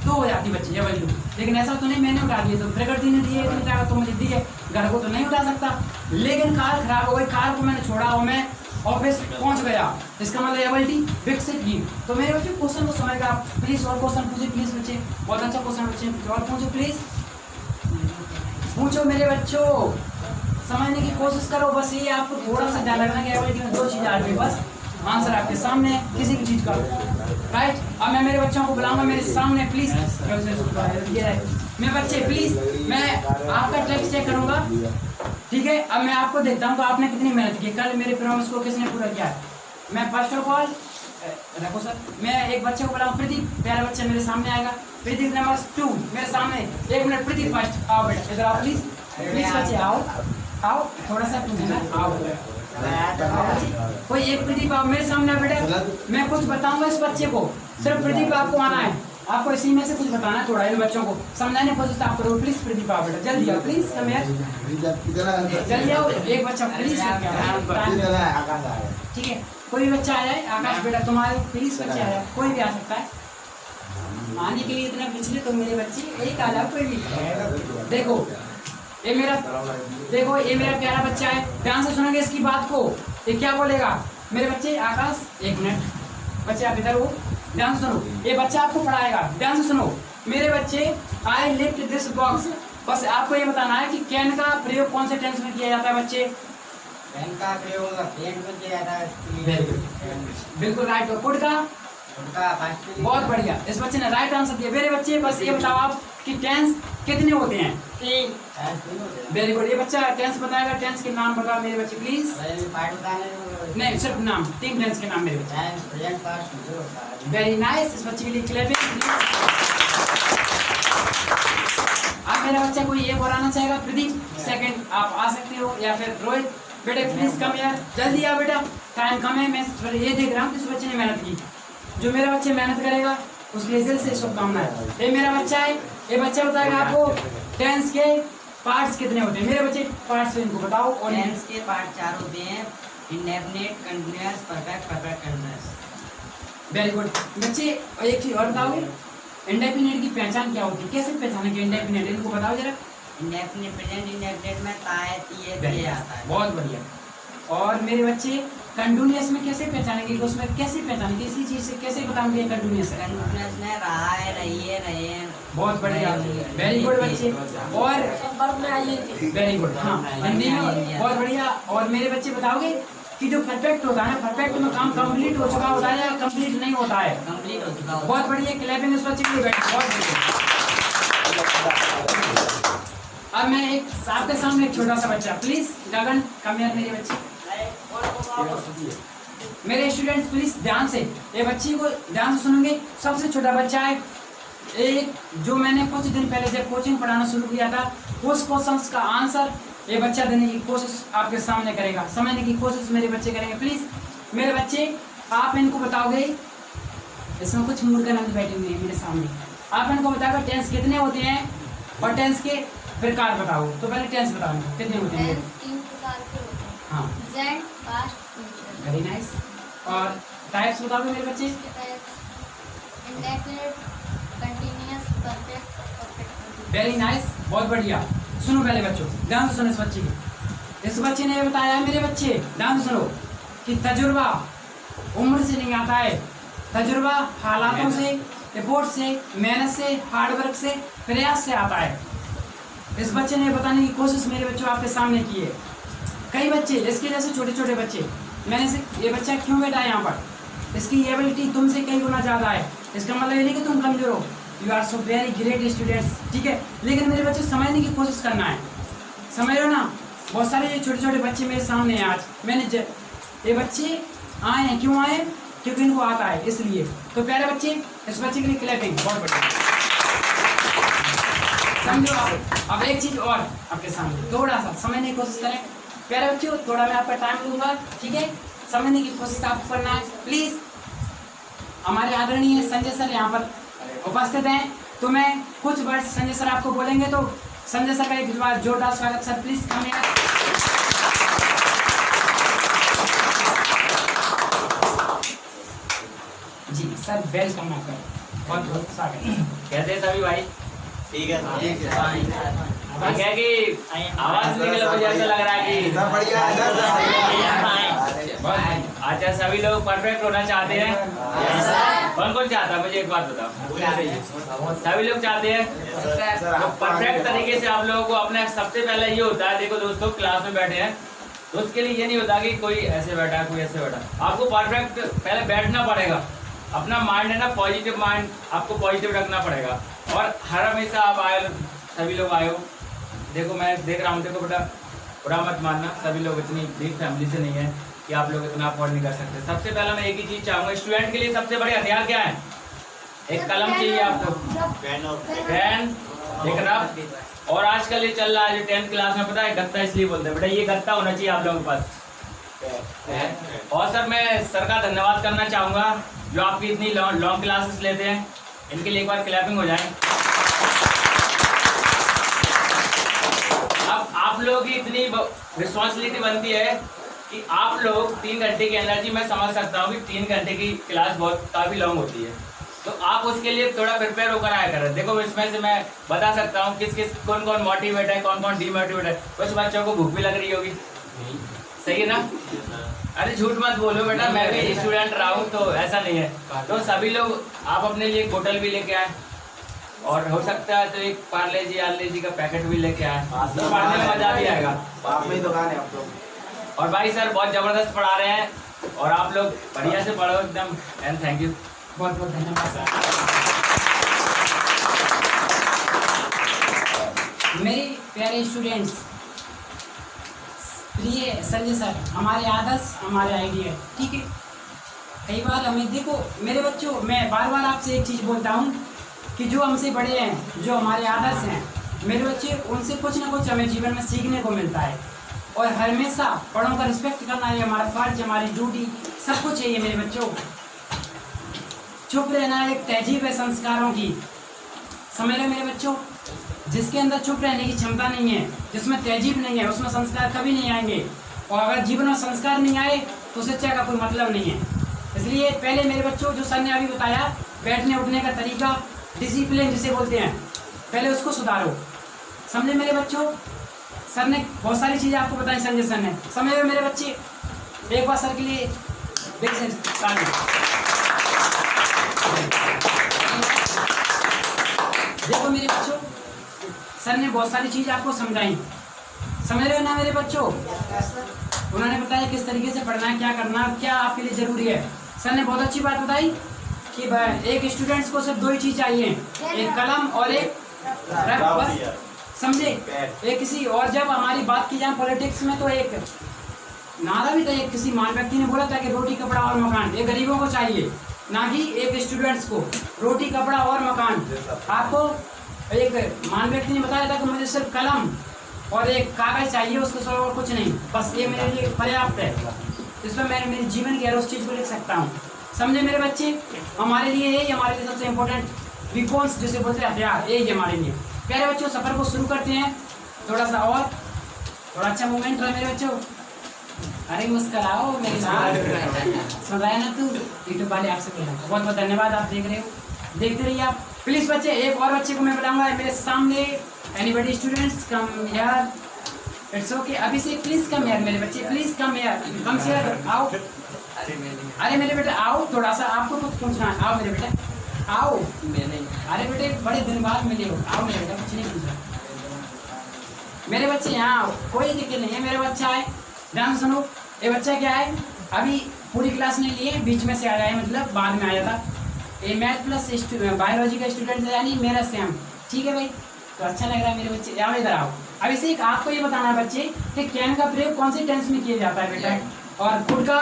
2 हो जाती बच्चे एबल 2। लेकिन ऐसा तो नहीं मैंने उठा दिए, तो प्रकृति ने दिए इतनी ताकत तो मुझे दी है, घर को तो नहीं उठा सकता। लेकिन कार खराब हो गई, कार को मैंने छोड़ा और मैं ऑफिस पहुंच गया, इसका मतलब एबिलिटी विकसित की। तो मेरे बच्चे क्वेश्चन को समझ गया, प्लीज और क्वेश्चन पूछे प्लीज बच्चे, बहुत अच्छा क्वेश्चन बच्चे, और पूछो प्लीज, पूछो मेरे बच्चों, समझने की कोशिश करो। बस ये आपको थोड़ा सा ध्यान रखना कि एबिलिटी में 2 चीजें आ गई, बस आंसर आपके सामने है किसी भी चीज का, राइट। अब मैं मेरे बच्चों को बुलाऊंगा मेरे सामने, प्लीज मैं बच्चे प्लीज मैं आपका टेक्स्ट चेक करूंगा, ठीक है। अब मैं आपको देखता हूँ तो आपने कितनी मेहनत की, कल मेरे प्रॉमिस को किसने पूरा किया है। मैं फर्स्ट ऑफ ऑल रखो सर, मैं एक बच्चे को बुलाऊं, प्रदीप, प्यारा बच्चा मेरे सामने आएगा, प्रदीप नंबर 2 मेरे सामने। 1 मिनट प्रदीप, फर्स्ट आओ बेटा इधर आओ प्लीज, प्लीज बच्चे आओ आओ, थोड़ा सा आओ, कोई एक प्रदीप आओ मेरे सामने बेटा। मैं कुछ बताऊंगा इस बच्चे को, सिर्फ प्रदीप आपको आना है, आपको इसी में से कुछ बताना है, थोड़ा इन बच्चों को समझाने की कोशिश आप करो। प्लीज प्रदीप आओ बेटा, जल्दी आओ प्लीज, जल्दी आओ, एक बच्चा प्लीज, ठीक है कोई भी बच्चा आ जाए। आकाश बेटा तुम्हारे प्लीज बच्चे आ जाए, कोई भी आ सकता है, आने के लिए इतना पिछले तो मेरे बच्चे एक आ जाओ कोई भी। देखो ये मेरा प्यारा बच्चा है, ध्यान से सुनेंगे इसकी बात को, ये क्या बोलेगा मेरे बच्चे। आकाश 1 मिनट बच्चे आप इधर हो, ध्यान से सुनो, ये बच्चा आपको पढ़ाएगा, ध्यान से सुनो मेरे बच्चे। आई लिफ्ट दिस बॉक्स, बस आपको ये बताना है कि कैन का प्रयोग कौन से टेंस में किया जाता है बच्चे। कैन का प्रयोग प्रेजेंट में किया जाता है, बिल्कुल राइट। और कुड का बहुत बढ़िया, इस बच्चे ने राइट आंसर दिया। मेरे बच्चे बस ये बताओ आप कि टेंस कितने होते हैं। 3। वेरी गुड, ये बच्चा टेंस बताएगा, टेंस के नाम बताओ मेरे बच्चे प्लीज। नहीं सिर्फ नाम, 3 टेंस के नाम मेरे बच्चे। वेरी नाइस, इस बच्चे के लिए क्लैपिंग। अब मेरा बच्चा कोई ये बोलाना चाहेगा, प्रदीप सेकंड आप आ सकते हो, या फिर रोहित बेटे प्लीज कम यार, जल्दी आ बेटा, टाइम कम है। मैं ये देख रहा हूँ कि इस बच्चे ने मेहनत की, जो मेरा बच्चे मेहनत करेगा उसके लिए दिल से शुभकामनाएं। ये मेरा बच्चा है, ये बच्चा बताएगा आपको टेंस के पार्ट्स कितने होते हैं। मेरे बच्चे पार्ट्स इनको बताओ। और टेंस के पार्ट 4 होते हैं, indefinite, continuous, perfect, perfect continuous. Very good बच्चे, एक चीज और बताओ, इंडेफिनिट की पहचान क्या होती है, कैसे पहचानेंगे इंडेफिनिट, इनको बताओ जरा। इंडेफिनिट, प्रेजेंट इंडेफिनिट में ताए तिए आता है। बहुत बढ़िया। और मेरे बच्चे कंटिन्यूअस में कैसे पहचानेंगे, उसमें कैसे पहचानेंगे, इसी चीज से कैसे बताएंगे कंटिन्यूअस है। कंटीन्यूअस में रहा है, रही है, रहे हैं। बहुत बढ़िया, वेरी गुड बच्चे। और संपर्क में आइए, वेरी गुड, हाँ हिंदी में बहुत बढ़िया। और मेरे बच्चे बताओगे कि जो परफेक्ट होता है, परफेक्ट में काम कंप्लीट हो चुका होता है या कंप्लीट नहीं होता है। कंप्लीट हो चुका होता बहुत बढ़िया, क्लैपिंग इस बच्चे के लिए बैठे, बहुत बढ़िया। अब मैं एक आपके सामने एक छोटा सा बच्चा, प्लीज गगन कम यार मेरे बच्चे, मेरे स्टूडेंट्स प्लीज ध्यान से, ये बच्ची को ध्यान से सुनेंगे। सबसे छोटा बच्चा है, एक जो मैंने कुछ दिन पहले जब कोचिंग पढ़ाना शुरू किया था, उस क्वेश्चंस का आंसर ये बच्चा देने की कोशिश आपके सामने करेगा, समझने की कोशिश मेरे बच्चे करेंगे। प्लीज मेरे बच्चे आप इनको बताओगे, इसमें कुछ मूर्खनंद बैठे हुए हैं मेरे सामने, आप इनको बताओगे टेंस कितने होते हैं और टेंस के प्रकार बताओ। तो पहले टेंस बताओ कितने होते हैं। 3 प्रकार के होते हैं, हाँ present, past, future. Very nice. और टाइप्स बताओगे मेरे बच्चे। Indefinite, continuous, perfect, perfect. Very nice, बहुत बढ़िया। सुनो पहले बच्चों, ध्यान से सुनो इस बच्चे की। इस बच्चे ने बताया मेरे बच्चे, ध्यान से सुनो, कि तजुर्बा उम्र से नहीं आता है, तजुर्बा हालातों से, रिपोर्ट से, मेहनत से, हार्डवर्क से, प्रयास से आता है। इस बच्चे ने बताने की कोशिश मेरे बच्चों आपके सामने की है। कई बच्चे इसके जैसे छोटे छोटे बच्चे, मैंने से ये बच्चा क्यों बैठा है यहाँ पर, इसकी एबिलिटी तुमसे कई गुना ज़्यादा है। इसका मतलब ये नहीं कि तुम कमजोर हो, you are so very great students, ठीक है। लेकिन मेरे बच्चे समझने की कोशिश करना है, समझ लो ना। बहुत सारे ये छोटे छोटे बच्चे मेरे सामने हैं आज, मैंने ये बच्चे आए हैं, क्यों आए, क्योंकि इनको आता है इसलिए। तो प्यारे बच्चे इस बच्चे के लिए क्लैपिंग, बहुत बढ़िया। समझो आप। अब एक चीज और आपके सामने थोड़ा सा समझने की कोशिश करें। प्यारे बच्चों, थोड़ा मैं आपका टाइम लूंगा, ठीक है? समझने की कोशिश आपको करना है प्लीज। हमारे आदरणीय संजय सर यहाँ पर उपस्थित हैं, तो मैं कुछ वर्ड संजय सर आपको बोलेंगे, तो संजय सर का एक बार जोरदार स्वागत sir, please come ji sir, welcome आपका, बहुत बहुत स्वागत। कैसे हैं सभी भाई? ठीक है ठीक है कि आवाज निकल, मुझे ऐसा लग रहा है कि सब बढ़िया अच्छा सभी लोग परफेक्ट होना चाहते हैं। कौन कौन चाहता है? मुझे एक बात बताओ, सभी लोग चाहते हैं? तो परफेक्ट तरीके से आप लोगों को अपना सबसे पहले ये होता है, देखो दोस्तों क्लास में बैठे हैं तो उसके लिए ये नहीं होता कि कोई ऐसे बैठा कोई ऐसे बैठा, आपको परफेक्ट पहले बैठना पड़ेगा। अपना माइंड है ना, पॉजिटिव माइंड आपको पॉजिटिव रखना पड़ेगा। और हर हमेशा आप आए, सभी लोग आए हो, देखो मैं देख रहा हूँ, देखो बेटा बुरा मत मानना, सभी लोग इतनी बिग फैमिली से नहीं है कि आप लोग इतना अफोर्ड नहीं कर सकते। सबसे पहला मैं एक ही चीज चाहूंगा, स्टूडेंट के लिए सबसे बड़े हथियार क्या है? एक कलम चाहिए आपको, पेन, एक रफ, और आजकल ये चल रहा है जो 10th क्लास में, पता है गत्ता इसलिए बोलते हैं बेटा, ये गत्ता होना चाहिए आप लोगों के पास। और सर मैं सर का धन्यवाद करना चाहूंगा जो आपकी इतनी लॉन्ग क्लासेस लेते हैं, इनके लिए एक बार क्लैपिंग हो जाए। अब आप लोगों की इतनी रिस्पॉन्सिबिलिटी बनती है कि आप लोग 3 घंटे की एनर्जी, मैं समझ सकता हूँ कि 3 घंटे की क्लास बहुत काफ़ी लॉन्ग होती है, तो आप उसके लिए थोड़ा प्रिपेयर होकर आया करें। देखो इसमें से मैं बता सकता हूँ कौन कौन मोटिवेट है, कौन कौन डीमोटिवेट है। कुछ बच्चों को भूख भी लग रही होगी, सही है ना? अरे झूठ मत बोलो बेटा, मैं भी स्टूडेंट रहा हूँ तो ऐसा नहीं है। तो सभी लोग आप अपने लिए एक बोतल भी लेके आए, और हो सकता है तो एक पार्ले जी का पैकेट भी लेके आए, तो पढ़ने में मजा भी आएगा। पास में ही दुकान है आप लोग। और भाई सर बहुत जबरदस्त पढ़ा रहे हैं, और आप लोग बढ़िया से पढ़ो एकदम, एंड थैंक यू, बहुत बहुत धन्यवाद सर। मेरे प्यारे स्टूडेंट्स, प्रिय संजय सर, हमारे आदर्श हमारे आइडिया, ठीक है? कई बार हमें देखो मेरे बच्चों, मैं बार बार आपसे एक चीज़ बोलता हूँ कि जो हमसे बड़े हैं, जो हमारे आदर्श हैं, मेरे बच्चे, उनसे कुछ ना कुछ हमें जीवन में सीखने को मिलता है। और हमेशा बड़ों का रिस्पेक्ट करना है हमारा फर्ज, हमारी ड्यूटी, सब कुछ चाहिए मेरे बच्चों। चुप रहना एक तहजीब है संस्कारों की, समझ रहे मेरे बच्चों? जिसके अंदर चुप रहने की क्षमता नहीं है, जिसमें तहजीब नहीं है, उसमें संस्कार कभी नहीं आएंगे। और अगर जीवन में संस्कार नहीं आए तो शिक्षा का कोई मतलब नहीं है। इसलिए पहले मेरे बच्चों, जो सर ने अभी बताया, बैठने उठने का तरीका, डिसिप्लिन जिसे बोलते हैं, पहले उसको सुधारो। समझे मेरे बच्चों? सर ने बहुत सारी चीज़ें आपको बताई, संजय सर ने, समझे मेरे बच्चे? एक बार सर के लिए बिग से देखो मेरे बच्चों, सर ने बहुत सारी चीज़ आपको समझाई, समझ रहे हो ना मेरे बच्चों? उन्होंने बताया किस तरीके से पढ़ना है, क्या करना है, क्या आपके लिए जरूरी है। सर ने बहुत अच्छी बात बताई कि एक स्टूडेंट्स को सिर्फ 2 ही चीज़ चाहिए, एक कलम और एक रफ, बस, समझे? एक किसी, और जब हमारी बात की जाए पॉलिटिक्स में, तो एक नारा भी था, एक किसी महान व्यक्ति ने बोला था कि रोटी कपड़ा और मकान, ये गरीबों को चाहिए, ना कि एक स्टूडेंट्स को। रोटी कपड़ा और मकान, आपको एक महान व्यक्ति ने बताया था कि मुझे सिर्फ कलम और एक कागज चाहिए, उसके सिवा और कुछ नहीं, बस ये मेरे लिए पर्याप्त है। इसमें मैं मेरे जीवन की हर उस चीज़ को लिख सकता हूँ। समझे मेरे बच्चे? हमारे लिए यही, हमारे लिए सबसे इम्पोर्टेंट वीपन्स जिसे बोलते हैं, हथियार, यही हमारे लिए। प्यारे बच्चों, सफ़र को शुरू करते हैं। थोड़ा सा और, थोड़ा अच्छा मूवमेंट रहा मेरे बच्चों। अरे मुस्कुराओ मेरे साथ, सुन रहा है ना तू? यूट्यूब वाले आपसे बोल रहे हैं, बहुत बहुत धन्यवाद, आप देख रहे हो, देखते रहिए आप। प्लीज़ बच्चे, एक और बच्चे को मैं बुलाऊंगा मेरे सामने। Anybody students come here, it's okay. Abhishek please come here मेरे बच्चे, please come here, come here, आओ। अरे मेरे बेटे आओ, थोड़ा सा आपको कुछ पूछना है, आओ मेरे बेटे, आओ। अरे बेटे बड़े दिन बाद मिले हो, आओ मेरे बेटा, कुछ नहीं पूछा। मेरे बच्चे यहाँ आओ, कोई दिक्कत नहीं है, मेरे बच्चा है, ध्यान से सुनो। ये बच्चा क्या है, अभी पूरी क्लास नहीं लिए, बीच में से आया है, मतलब बाद में आया था। ये मैथ प्लस बायोलॉजी का स्टूडेंट है, यानी मेरा सेम, ठीक है भाई? तो अच्छा लग रहा है मेरे बच्चे, आओ इधर आओ। अभिषेक, आपको ये बताना है बच्चे कि कैन का प्रयोग कौन से टेंस में किया जाता है बेटा, और गुड का?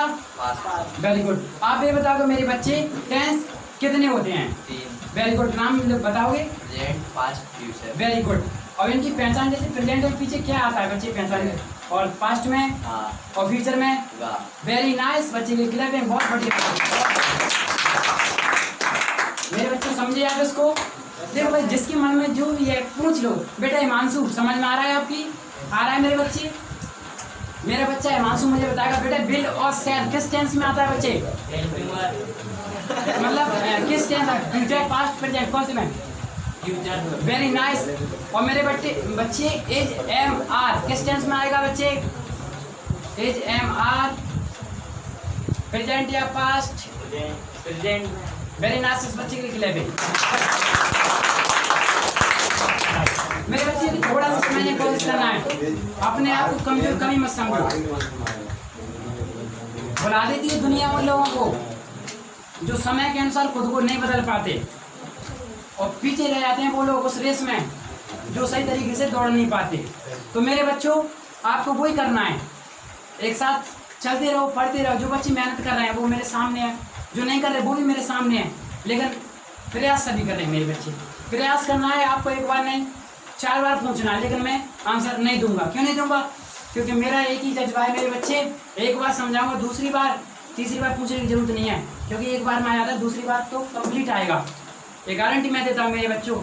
Very good. आप ये बताओ मेरे बच्चे, टेंस कितने होते हैं? 3 वेरी गुड। नाम बताओगे? Present past future very good. और इनकी पहचान जैसे प्रेजेंट के पीछे क्या आता है बच्चे पहचान, और पास्ट में हाँ और फ्यूचर में? गा वेरी नाइस बच्चे के क्लब में, बहुत बढ़िया। मेरे बच्चों समझे आप इसको? देखो भाई जिसके मन में जो भी है पूछ लो। बेटा हिमांशु समझ में आ रहा है आपकी? आ रहा है मेरे बच्चे? मेरा बच्चा हिमांशु मुझे बताएगा बेटा बिल और सेल किस टेंस में आता है बच्चे? मतलब किस टेंस? फ्यूचर, पास्ट, प्रेजेंट, कौन से में? फ्यूचर। Very nice. और मेरे बच्चे एज एम आर किस टेंस में आएगा बच्चे? एज एम आर प्रेजेंट या पास्ट? प्रेजेंट। Very nice. इस बच्चे के लिए भी मेरे बच्चे थोड़ा सा समझने की कोशिश करना है, अपने आप को कमजोर कमी मत समझो। बुला देती है दुनिया उन लोगों को जो समय के अनुसार खुद को नहीं बदल पाते और पीछे रह जाते हैं वो लोग उस रेस में जो सही तरीके से दौड़ नहीं पाते। तो मेरे बच्चों आपको वही करना है, एक साथ चलते रहो, पढ़ते रहो। जो बच्चे मेहनत कर रहे हैं वो मेरे सामने है, जो नहीं कर रहे वो भी मेरे सामने है, लेकिन प्रयास सभी कर रहे हैं मेरे बच्चे। प्रयास करना है आपको, एक बार नहीं 4 बार पूछना है, लेकिन मैं आंसर नहीं दूंगा। क्यों नहीं दूंगा? क्योंकि मेरा एक ही जज्बा है मेरे बच्चे, एक बार समझाऊंगा, दूसरी बार तीसरी बार पूछने की जरूरत नहीं है, क्योंकि एक बार में आया था, दूसरी बार तो कंप्लीट आएगा। ये गारंटी मैं देता हूँ मेरे बच्चों,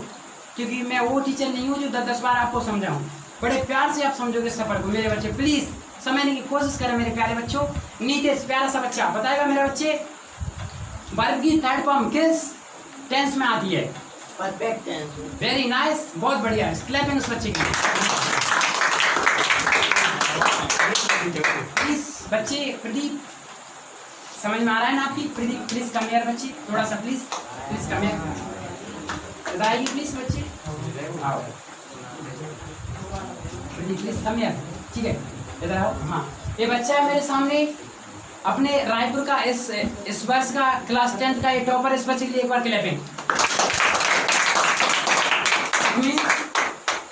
क्योंकि मैं वो टीचर नहीं हूँ जो 10-10 बार आपको समझाऊँ। बड़े प्यार से आप समझोगे सफर को मेरे बच्चे। प्लीज समझने की कोशिश करें मेरे प्यारे बच्चों। नीतीश प्यारा सा बच्चा बताएगा मेरे बच्चे वर्ब की थर्ड फॉर्म किस टेंस में आती है? Perfect tense. वेरी नाइस, बहुत बढ़िया। क्लैपिंग उस बच्चे की। प्लीज बच्चे, प्रदीप समझ में आ रहा है ना आपकी? प्रदीप प्लीज कम हियर बच्चे, थोड़ा सा प्लीज कम हियर। बताइए प्लीज बच्चे, आओ प्रदीप प्लीज कम हियर। ठीक है, इधर आओ। हाँ, ये बच्चा है मेरे सामने, अपने रायपुर का इस वर्ष का क्लास 10th का ये टॉपर। इस बच्चे के लिए एक बार क्लैपिंग।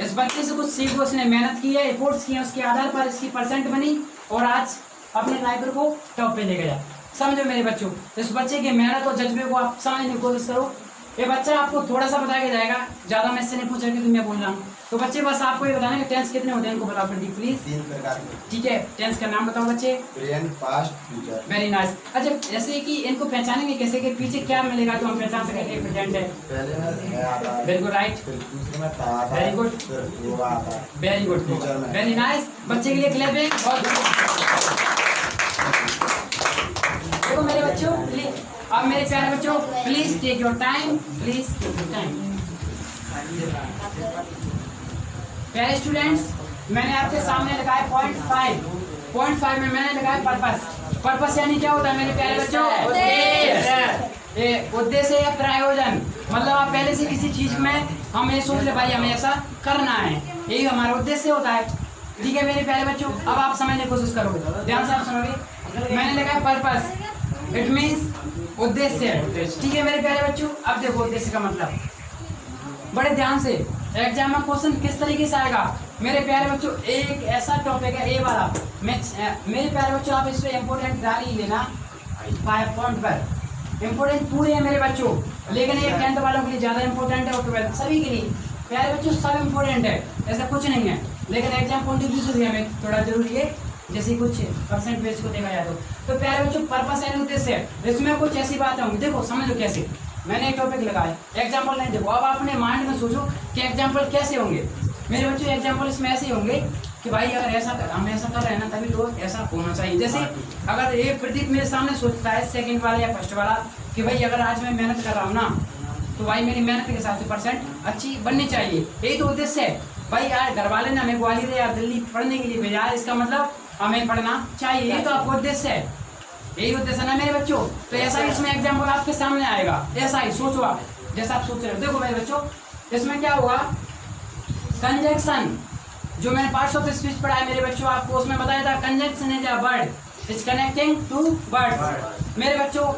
इस बच्चे से कुछ सीखो, उसने मेहनत की है, एफर्ट्स किए, उसके आधार पर इसकी परसेंट बनी और आज अपने रायपुर को टॉप पे ले गया। समझो मेरे बच्चों, इस बच्चे की मेहनत और जज्बे को आप समझने की कोशिश करो। ये बच्चा आपको थोड़ा सा बता के जाएगा, ज्यादा मैं इससे नहीं पूछा क्योंकि मैं बोल रहा हूँ। तो बच्चे बस आपको ये बताना कि टेंस कितने होते हैं इनको बताओ प्रदीप प्लीज। 3 प्रकार के। ठीक है, टेंस का नाम बताओ बच्चे। Present, past, future. Very nice. अच्छा, जैसे कि इनको पहचानेंगे कैसे कि पीछे क्या मिलेगा तो हम पहचान सकेंगे प्रेजेंट है? पहले में है आता है, वेरी गुड, राइट। फिर दूसरे में ता आता है, Very good. फिर वो आता है। वेरी गुड, Future में। Very nice. बच्चे के लिए क्लैपिंग। बहुत देखो मेरे बच्चों, प्लीज अब मेरे प्यारे बच्चों please take your time, please take your time. प्यारे स्टूडेंट्स, मैंने आपके सामने लिखा है पॉइंट 5 में मैंने लिखा है पर्पस। पर्पस यानी क्या होता है मेरे प्यारे बच्चों? उद्देश्य। उद्देश्य या प्रयोजन, मतलब आप पहले से किसी चीज में हम ये सोच ले भाई हमें ऐसा करना है, यही हमारा उद्देश्य होता है। ठीक है मेरे प्यारे बच्चों, अब आप समझने की कोशिश करोगे, ध्यान से आप सुनोगे। मैंने लिखा है पर्पस, इट मीन्स उद्देश्य। ठीक है मेरे प्यारे बच्चों, अब देखो उद्देश्य का मतलब बड़े ध्यान से। एग्जाम में क्वेश्चन किस तरीके से आएगा मेरे प्यारे बच्चों? एक ऐसा टॉपिक है ए वाला, मेरे प्यारे बच्चों आप इस पे इम्पोर्टेंट डाल ही लेना 5 पॉइंट पर। इम्पोर्टेंट पूरे हैं मेरे बच्चों, लेकिन ये 10th वालों के लिए ज्यादा इम्पोर्टेंट है और 12th सभी के लिए। प्यारे बच्चों सब इम्पोर्टेंट है, ऐसा कुछ नहीं है, लेकिन एग्जाम पॉइंट ऑफ व्यू से भी हमें थोड़ा जरूरी है, जैसे कुछ परसेंट बेस को देखा जाए तो प्यारे बच्चों पर्पस यानी उद्देश्य है। इसमें कुछ ऐसी बातें होंगी, देखो समझो कैसे। मैंने एक टॉपिक लगाया, एग्जाम्पल नहीं देखो, अब अपने माइंड में सोचो कि एग्जाम्पल कैसे होंगे मेरे बच्चों। एग्जाम्पल इसमें ऐसे ही होंगे कि भाई अगर ऐसा हम ऐसा कर रहे हैं ना तभी तो ऐसा होना चाहिए। जैसे अगर ये प्रदीप मेरे सामने सोचता है सेकंड वाला या फर्स्ट वाला कि भाई अगर आज मैं मेहनत कर रहा हूँ ना तो भाई मेरी मेहनत के हिसाब से परसेंट अच्छी बननी चाहिए, यही तो उद्देश्य है। भाई यार घर वाले ने हमें ग्वालियर या दिल्ली पढ़ने के लिए भेजा है, इसका मतलब हमें पढ़ना चाहिए, यही तो आपका उद्देश्य है, यही उद्देश्य ना मेरे बच्चों। तो ऐसा ही इसमें एग्जाम्पल आपके सामने आएगा, ऐसा ही सोचो आप जैसा आप सोच रहे हो। देखो मेरे बच्चों इसमें क्या होगा, कंजक्शन जो मैंने पार्ट्स ऑफ स्पीच पढ़ा है मेरे बच्चों, आपको उसमें बताया था conjunction is a word is connecting two words. मेरे बच्चों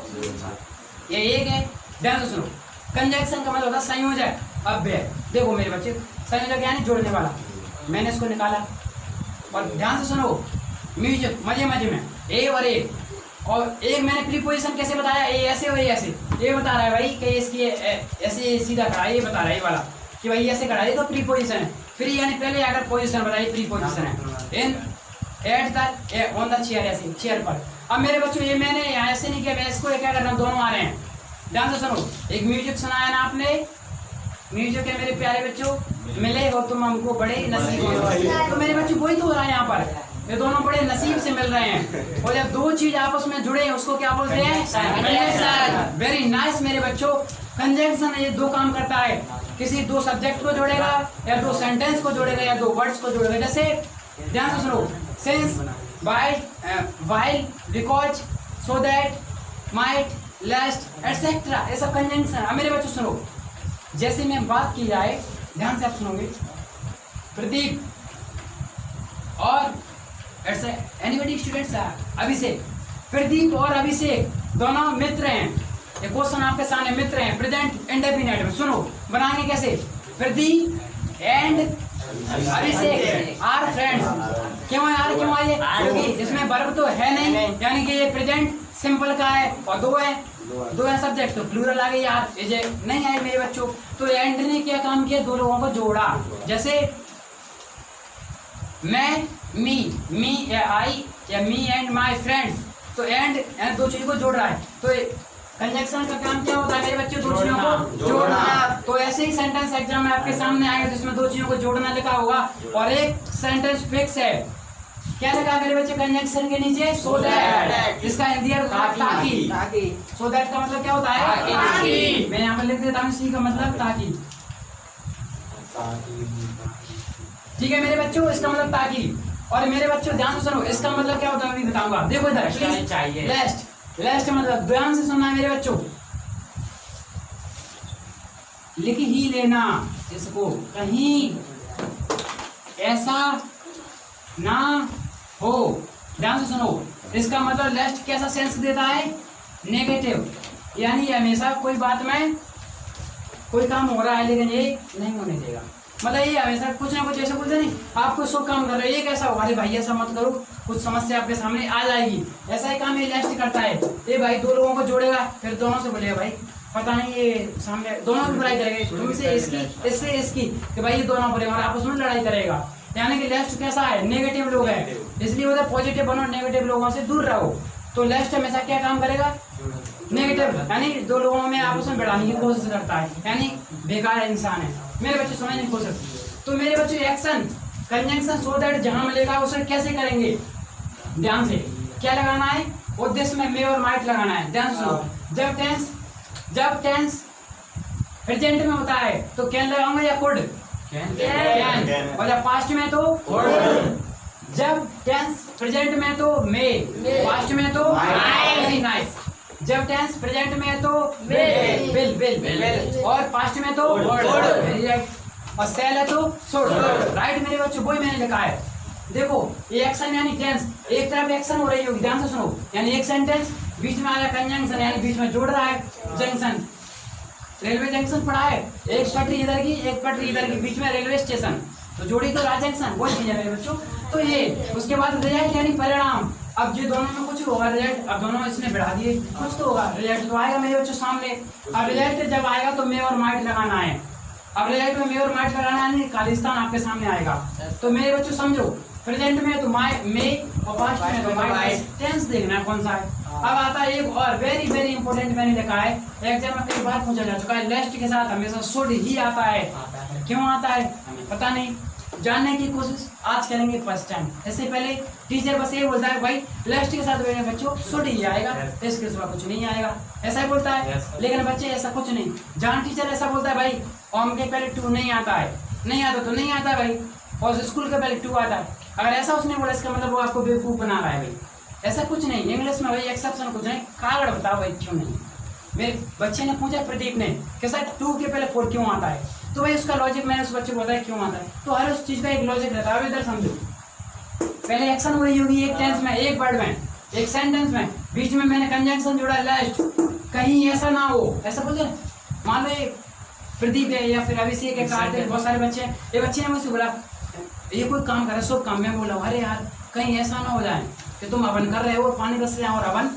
ये एक है, ध्यान से सुनो। कंजक्शन का मतलब होता है संयोजक अव्यय। देखो मेरे बच्चे संयोजक यानी जोड़ने वाला, मैंने इसको निकाला और ध्यान से सुनो। म्यूजिक मजे मजे में ए और ए, और एक मैंने प्रीपोजिशन कैसे बताया, ए ऐसे और ए ऐसे, ये बता रहा है भाई कि इसकी ऐसे सीधा खड़ा है, ये बता रहा है ये वाला कि भाई ऐसे खड़ा है तो प्रीपोजिशन है। फिर यानी पहले अगर पोजीशन बताइए प्रीपोजिशन है in at the on the chair, ऐसे चेयर पर। अब मेरे बच्चों ये मैंने यहाँ ऐसे नहीं किया, मैं इसको क्या कर रहा हूँ, दोनों आ रहे हैं, ध्यान से सुनो। एक म्यूजिक सुनाया ना आपने, म्यूजिक है मेरे प्यारे बच्चों, मिले हो तुम हमको बड़े नसीब हो, तो मेरे बच्चों वही तो हो रहा है यहाँ पर, ये दोनों बड़े नसीब से मिल रहे हैं। और जब दो चीज आपस में जुड़े उसको क्या बोलते हैं, कंजंक्शन। वेरी नाइस मेरे बच्चों, कंजंक्शन ये दो काम करता है, किसी दो सब्जेक्ट को जोड़ेगा या दो सेंटेंस को जोड़ेगा या दो वर्ड्स को जोड़ेगा। जैसे ध्यान से सुनो, since, while, because, so that, might, lest, etc. ये सब कंजंक्शन। अब मेरे बच्चों सुनो, जैसे मैं बात की जाए, ध्यान से आप सुनोगे, प्रदीप और एनीबडी स्टूडेंट्स, अभिषेक, प्रदीप और अभिषेक दोनों मित्र हैं। ये क्वेश्चन आपके सामने, मित्र हैं, प्रेजेंट इंडेफिनिट में। सुनो बनाएंगे कैसे, Pradeep and Abhishek are friends. क्यों है यार, क्यों है ये, क्योंकि इसमें वर्ब तो है नहीं, यानी कि ये प्रेजेंट सिंपल का है और दो है सब्जेक्ट, तो प्लूरल आ गई यार, ये नहीं आए मेरे बच्चों। तो एंड ने क्या काम किया, दो लोगों को जोड़ा। जैसे मैं, मी आई या मी एंड माय फ्रेंड्स, तो एंड दो चीजों को जोड़ रहा है। तो कंजंक्शन का काम क्या होता है मेरे बच्चों, दो चीजों को जोड़ना। तो ऐसे ही सेंटेंस एग्जाम में आपके सामने आएगा जिसमें दो चीजों को जोड़ना लिखा होगा और एक सेंटेंस फिक्स है। क्या लिखा मेरे बच्चे कंजंक्शन के नीचे, सो दैट, इसका हिंदी है ताकि। सो दैट का मतलब क्या होता है, ताकि। मैं यहाँ पर लिख देता हूँ, सी का मतलब ताकि, ठीक है मेरे बच्चों, इसका मतलब ताकि। और मेरे बच्चों ध्यान से सुनो, इसका मतलब क्या होता है अभी बताऊंगा, देखो इधर चाहिए। लेस्ट मतलब ध्यान से सुनना है मेरे बच्चों, लिख ही लेना इसको, कहीं ऐसा ना हो। ध्यान से सुनो, इसका मतलब लेस्ट कैसा सेंस देता है, नेगेटिव, यानी हमेशा कोई बात में कोई काम हो रहा है लेकिन ये नहीं होने देगा, मतलब ये हमेशा कुछ ना कुछ ऐसा बोलते नहीं, आप कोई सब काम कर रहे हो, ये कैसा होगा, अरे भाई ऐसा मत करो, कुछ समस्या आपके सामने आ जाएगी। ऐसा ही काम ये लेस्ट करता है, ये भाई दो लोगों को जोड़ेगा, फिर दोनों से बोलेगा भाई पता नहीं ये सामने दोनों की बुराई करेगा, तुमसे इसकी इससे इसकी, कि भाई ये दोनों बोलेगा और आपस में लड़ाई करेगा। यानी कि लेस्ट कैसा है, नेगेटिव लोग हैं, इसलिए उधर पॉजिटिव बनो, नेगेटिव लोगों से दूर रहो। तो लेस्ट हमेशा क्या काम करेगा, नेगेटिव, यानी दो लोगों में आपस में बढ़ाने की कोशिश करता है, यानी बेकार इंसान है। मेरे बच्चे समझने की कोशिश। तो मेरे बच्चे एक्शन कंजंक्शन सो दैट जहां मिलेगा उसे कैसे करेंगे, ध्यान से क्या लगाना है, उद्देश्य में मे और माइट लगाना है। ध्यान सुनो, जब टेंस प्रेजेंट में होता है तो कैन लगाऊंगा या कुड, कैन, और जब पास्ट में तो कुड, जब टेंस प्रेजेंट में तो मे, पास्ट में तो वेरी नाइस, जब टेंस प्रेजेंट में तो विल, और पास्ट में तो वेरी राइट, और सेल है तो शुड, राइट मेरे बच्चों, वही मैंने लिखा है। देखो ये एक्शन यानी टेंस, एक तरफ एक्शन हो रही होगी, ध्यान से सुनो, यानी एक सेंटेंस बीच में आया कंजंक्शन, यानी बीच में जोड़ रहा है जंक्शन। रेलवे जंक्शन पड़ा है, एक पटरी इधर की एक पटरी इधर की, बीच में रेलवे स्टेशन, तो जोड़ी तो जंक्शन, वही चीज है मेरे बच्चों। तो ये उसके बाद रिजल्ट यानी परिणाम, अब ये दोनों में कुछ होगा रिजल्ट, अब दोनों इसने बढ़ा दिए, कुछ तो होगा, रिजल्ट तो आएगा मेरे बच्चों सामने। अब रिजल्ट जब आएगा तो मे और माइट लगाना है, अब रिजल्ट में मे और माइट लगाना है, खालिस्तान आपके सामने आएगा। तो मेरे बच्चों समझो, प्रेजेंट में तो मे और पास्ट में तो माइट, टेंस देखना है कौन सा है। अब आता है एक और वेरी वेरी इंपॉर्टेंट, मैंने लिखा है एग्जाम में कई बार पूछा जा चुका है, लेस्ट के साथ हमेशा शुड ही आता है। क्यों आता है हमें पता नहीं, जानने की कोशिश आज करेंगे फर्स्ट टाइम। इससे पहले टीचर बस ये बोलता है भाई लेस्ट के साथ मेरे बच्चों शुड ही आएगा, इसके सिवा कुछ नहीं आएगा, ऐसा ही बोलता है। लेकिन बच्चे ऐसा कुछ नहीं, जहाँ टीचर ऐसा बोलता है भाई ओम के पहले टू नहीं आता है, नहीं आता तो नहीं आता भाई, और स्कूल के पहले टू आता है, अगर ऐसा उसने बोला इसका मतलब वो आपको बेवकूफ बना रहा है भाई, ऐसा कुछ नहीं। इंग्लिश में भाई एक्सेप्शन कुछ नहीं, कागड़ बताओ भाई क्यों नहीं। मेरे बच्चे ने पूछा प्रदीप ने कि सर टू के पहले फोर क्यों आता है, तो भाई उसका लॉजिक मैंने उस बच्चे को बताया क्यों आता है। तो हर उस चीज का एक लॉजिक रहता है, इधर समझो, पहले एक्शन हो रही होगी एक टेंस में, एक वर्ड में, एक सेंटेंस में, बीच में मैंने कंजंक्शन जोड़ा लेस्ट, कहीं ऐसा ना हो, ऐसा बोलते मान लो प्रदीप है या फिर अभिषेक है, कार्तिक, बहुत सारे बच्चे, ये बच्चे ने मुझसे बोला ये कोई काम कर रहा है, सब काम में बोला अरे यार कहीं ऐसा ना हो जाए कि तुम हवन कर रहे हो, पानी बस रहे हैं और हवन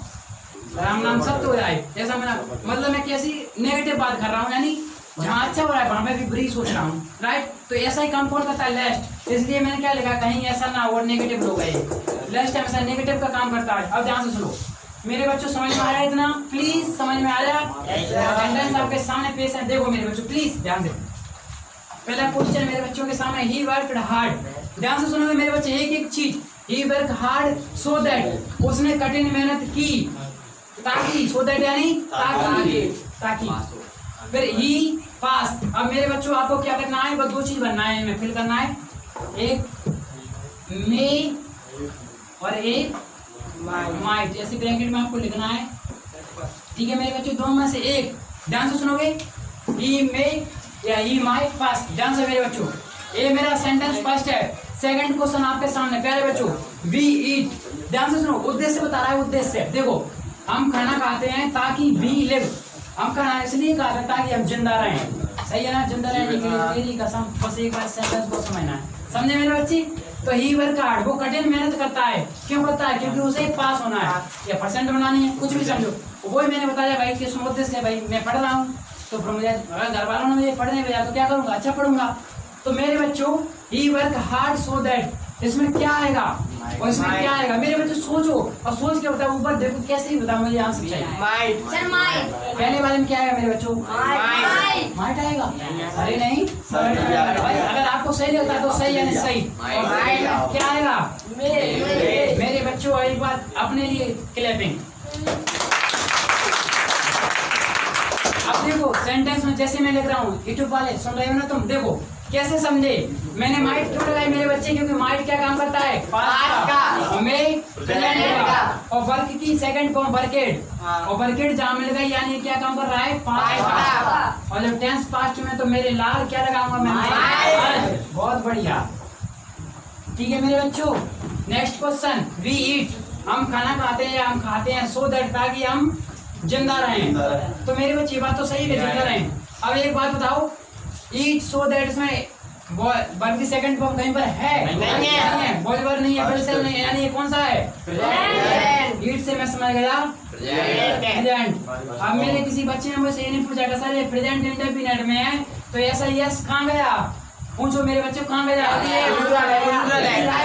राम नाम सत्य हो जाए, ऐसा मेरा मतलब मैं कैसी नेगेटिव बात कर रहा हूँ, यानी जहाँ अच्छा हो रहा है वहाँ पे भी बुरी सोच रहा हूँ, राइट। तो ऐसा ही काम कौन करता है? लेस्ट। इसलिए मैंने क्या लिखा, कहीं ऐसा ना हो नेगेटिव लोग है, लेस्ट हमेशा नेगेटिव का काम करता है। अब ध्यान से सुनो मेरे बच्चों, समझ में आया इतना? प्लीज समझ में आया? सेंटेंस आपके सामने पेश है, देखो मेरे बच्चों प्लीज ध्यान से। पहला क्वेश्चन मेरे बच्चों के सामने, ही वर्कड हार्ड। ध्यान से सुनोगे मेरे बच्चे एक एक चीज। ही वर्क हार्ड सो दैट, उसने कठिन मेहनत की ताकि, सो दैट यानी ताकि। फिर ही पास। अब मेरे बच्चों आपको क्या करना है? बस दो चीज बनना है, में फिल करना है, एक मे और एक माइट, ऐसे ब्रैकेट में आपको लिखना है, ठीक है मेरे बच्चों? दोनों में से एक। ध्यान से सुनोगे, ही मे या ही माइट फर्स्ट। ध्यान से मेरे बच्चों, ये मेरा सेंटेंस फर्स्ट है। सेकंड क्वेश्चन आपके सामने, प्यारे बच्चों, वी ईट। ध्यान से सुनो, उद्देश्य बता रहा है, उद्देश्य देखो, हम खाना खाते हैं ताकि वी लिव, हम खाना इसलिए खाते हैं ताकि हम जिंदा रहें, सही है ना? जिंदा रहने के लिए मेरी कसम, बस एक बार सेंटेंस को समझना है, समझे मेरे बच्चे? तो ही वर्क हार्ड, वो कठिन मेहनत करता है। क्यों करता है? क्योंकि उसे पास होना है या परसेंट बनानी है, कुछ भी समझो। वही मैंने बताया भाई किस उद्देश्य से, भाई मैं पढ़ रहा हूँ तो फिर मुझे अगर घर वालों ने मुझे पढ़ने भेजा तो क्या करूंगा? अच्छा पढ़ूंगा। तो मेरे बच्चों, ही वर्क हार्ड सो दैट, इसमें क्या आएगा और इसमें क्या आएगा? मेरे बच्चों सोचो और सोच के बताओ, ऊपर देखो कैसे ही बताओ, मुझे आंसर चाहिए। पहले वाले में क्या आएगा मेरे बच्चों? माइट आएगा। अरे नहीं भाई, अगर आपको सही लगता है तो सही यानी सही। क्या आएगा? मेरे बच्चों एक बात अपने लिए क्लैपिंग। अब देखो सेंटेंस में जैसे मैं लिख रहा हूँ, यूट्यूब वाले सुन रहे हो ना तुम? देखो कैसे समझे मैंने माइट क्यों लगाई मेरे बच्चे? क्योंकि माइट क्या काम करता है? पास का। में और वर्क की सेकंड फॉर्म वर्केड, और वर्केड जहाँ मिल गई यानी क्या काम कर रहा है? पास का। और जब टेंस पास्ट में तो मेरे लाल क्या लगाऊंगा मैं? बहुत बढ़िया, ठीक है मेरे बच्चों। नेक्स्ट क्वेश्चन, वी ईट, हम खाना खाते हैं, हम खाते हैं सो दैट, ताकि हम जिंदा रहें। तो मेरे बच्चे बात तो सही है, जिंदा रहें। अब एक बात बताओ, ईट सो दैट इसमें वर्ब की सेकंड फॉर्म कहीं पर है? नहीं है, बॉलीवर नहीं है, बिल्कुल नहीं है, यानी ये कौन सा है? ईट से मैं समझ गया प्रेजेंट। अब मेरे किसी बच्चे ने मुझसे ये नहीं पूछा कि सर ये प्रेजेंट इंडेफिनिट में है तो ऐसा यस कहाँ गया? पूछो मेरे बच्चे कहाँ गया?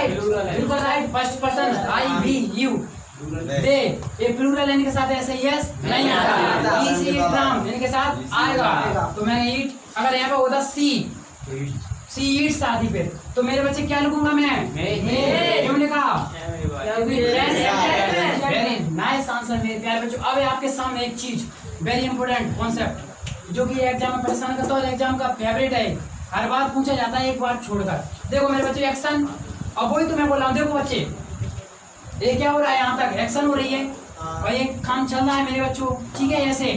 बिल्कुल right, first person I we you they, ये प्लूरल इनके साथ ऐसे यस नहीं आता, इनके साथ आएगा। तो मैंने ईट, अगर यहाँ पे होता सी ईट्स आदि पे, तो मेरे बच्चे क्या लिखूंगा मैं? क्यों लिखा? वेरी नाइस आंसर मेरे प्यारे बच्चों। अब आपके सामने एक चीज वेरी इंपोर्टेंट कॉन्सेप्ट जो कि एग्जाम में परेशान करता है, एग्जाम का फेवरेट है, हर बार पूछा जाता है एक बार छोड़कर। देखो मेरे बच्चे एक्शन, अब वही तो मैं बोल रहा हूँ। देखो बच्चे ये क्या हो रहा है? यहाँ तक एक्शन हो रही है और ये काम चल रहा है मेरे बच्चों, ठीक है? ऐसे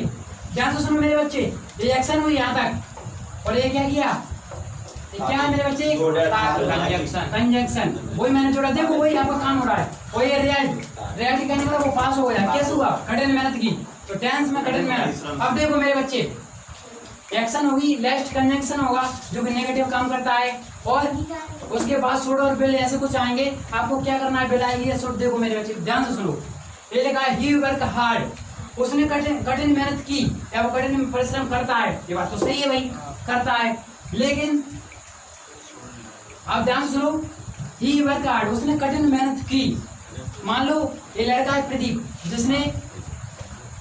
ध्यान से सुनो मेरे बच्चे, ये एक्शन हुई यहाँ तक और ये क्या किया? ये क्या है मेरे बच्चे? कंजंक्शन, वही मैंने जोड़ा। देखो वही आपका काम हो रहा है, वही रिजल्ट कहने का वो पास हो गया। कैसे हुआ? कठिन मेहनत की, तो टेंस में कठिन मेहनत। अब देखो मेरे बच्चे, एक्शन होगी, लेस्ट कंजंक्शन होगा जो कि नेगेटिव काम करता है, और उसके बाद शुड और बिल ऐसे कुछ आएंगे। आपको क्या करना है? बिल आएगी या शुड। देखो मेरे बच्चे ध्यान से सुनो, ये लिखा है ही वर्क हार्ड, उसने कठिन मेहनत की या वो कठिन परिश्रम करता है। ये बात तो सही है भाई, करता है, लेकिन अब ध्यान से सुनो, ही वर्क हार्ड, उसने कठिन मेहनत की। मान लो ये लड़का है प्रदीप, जिसने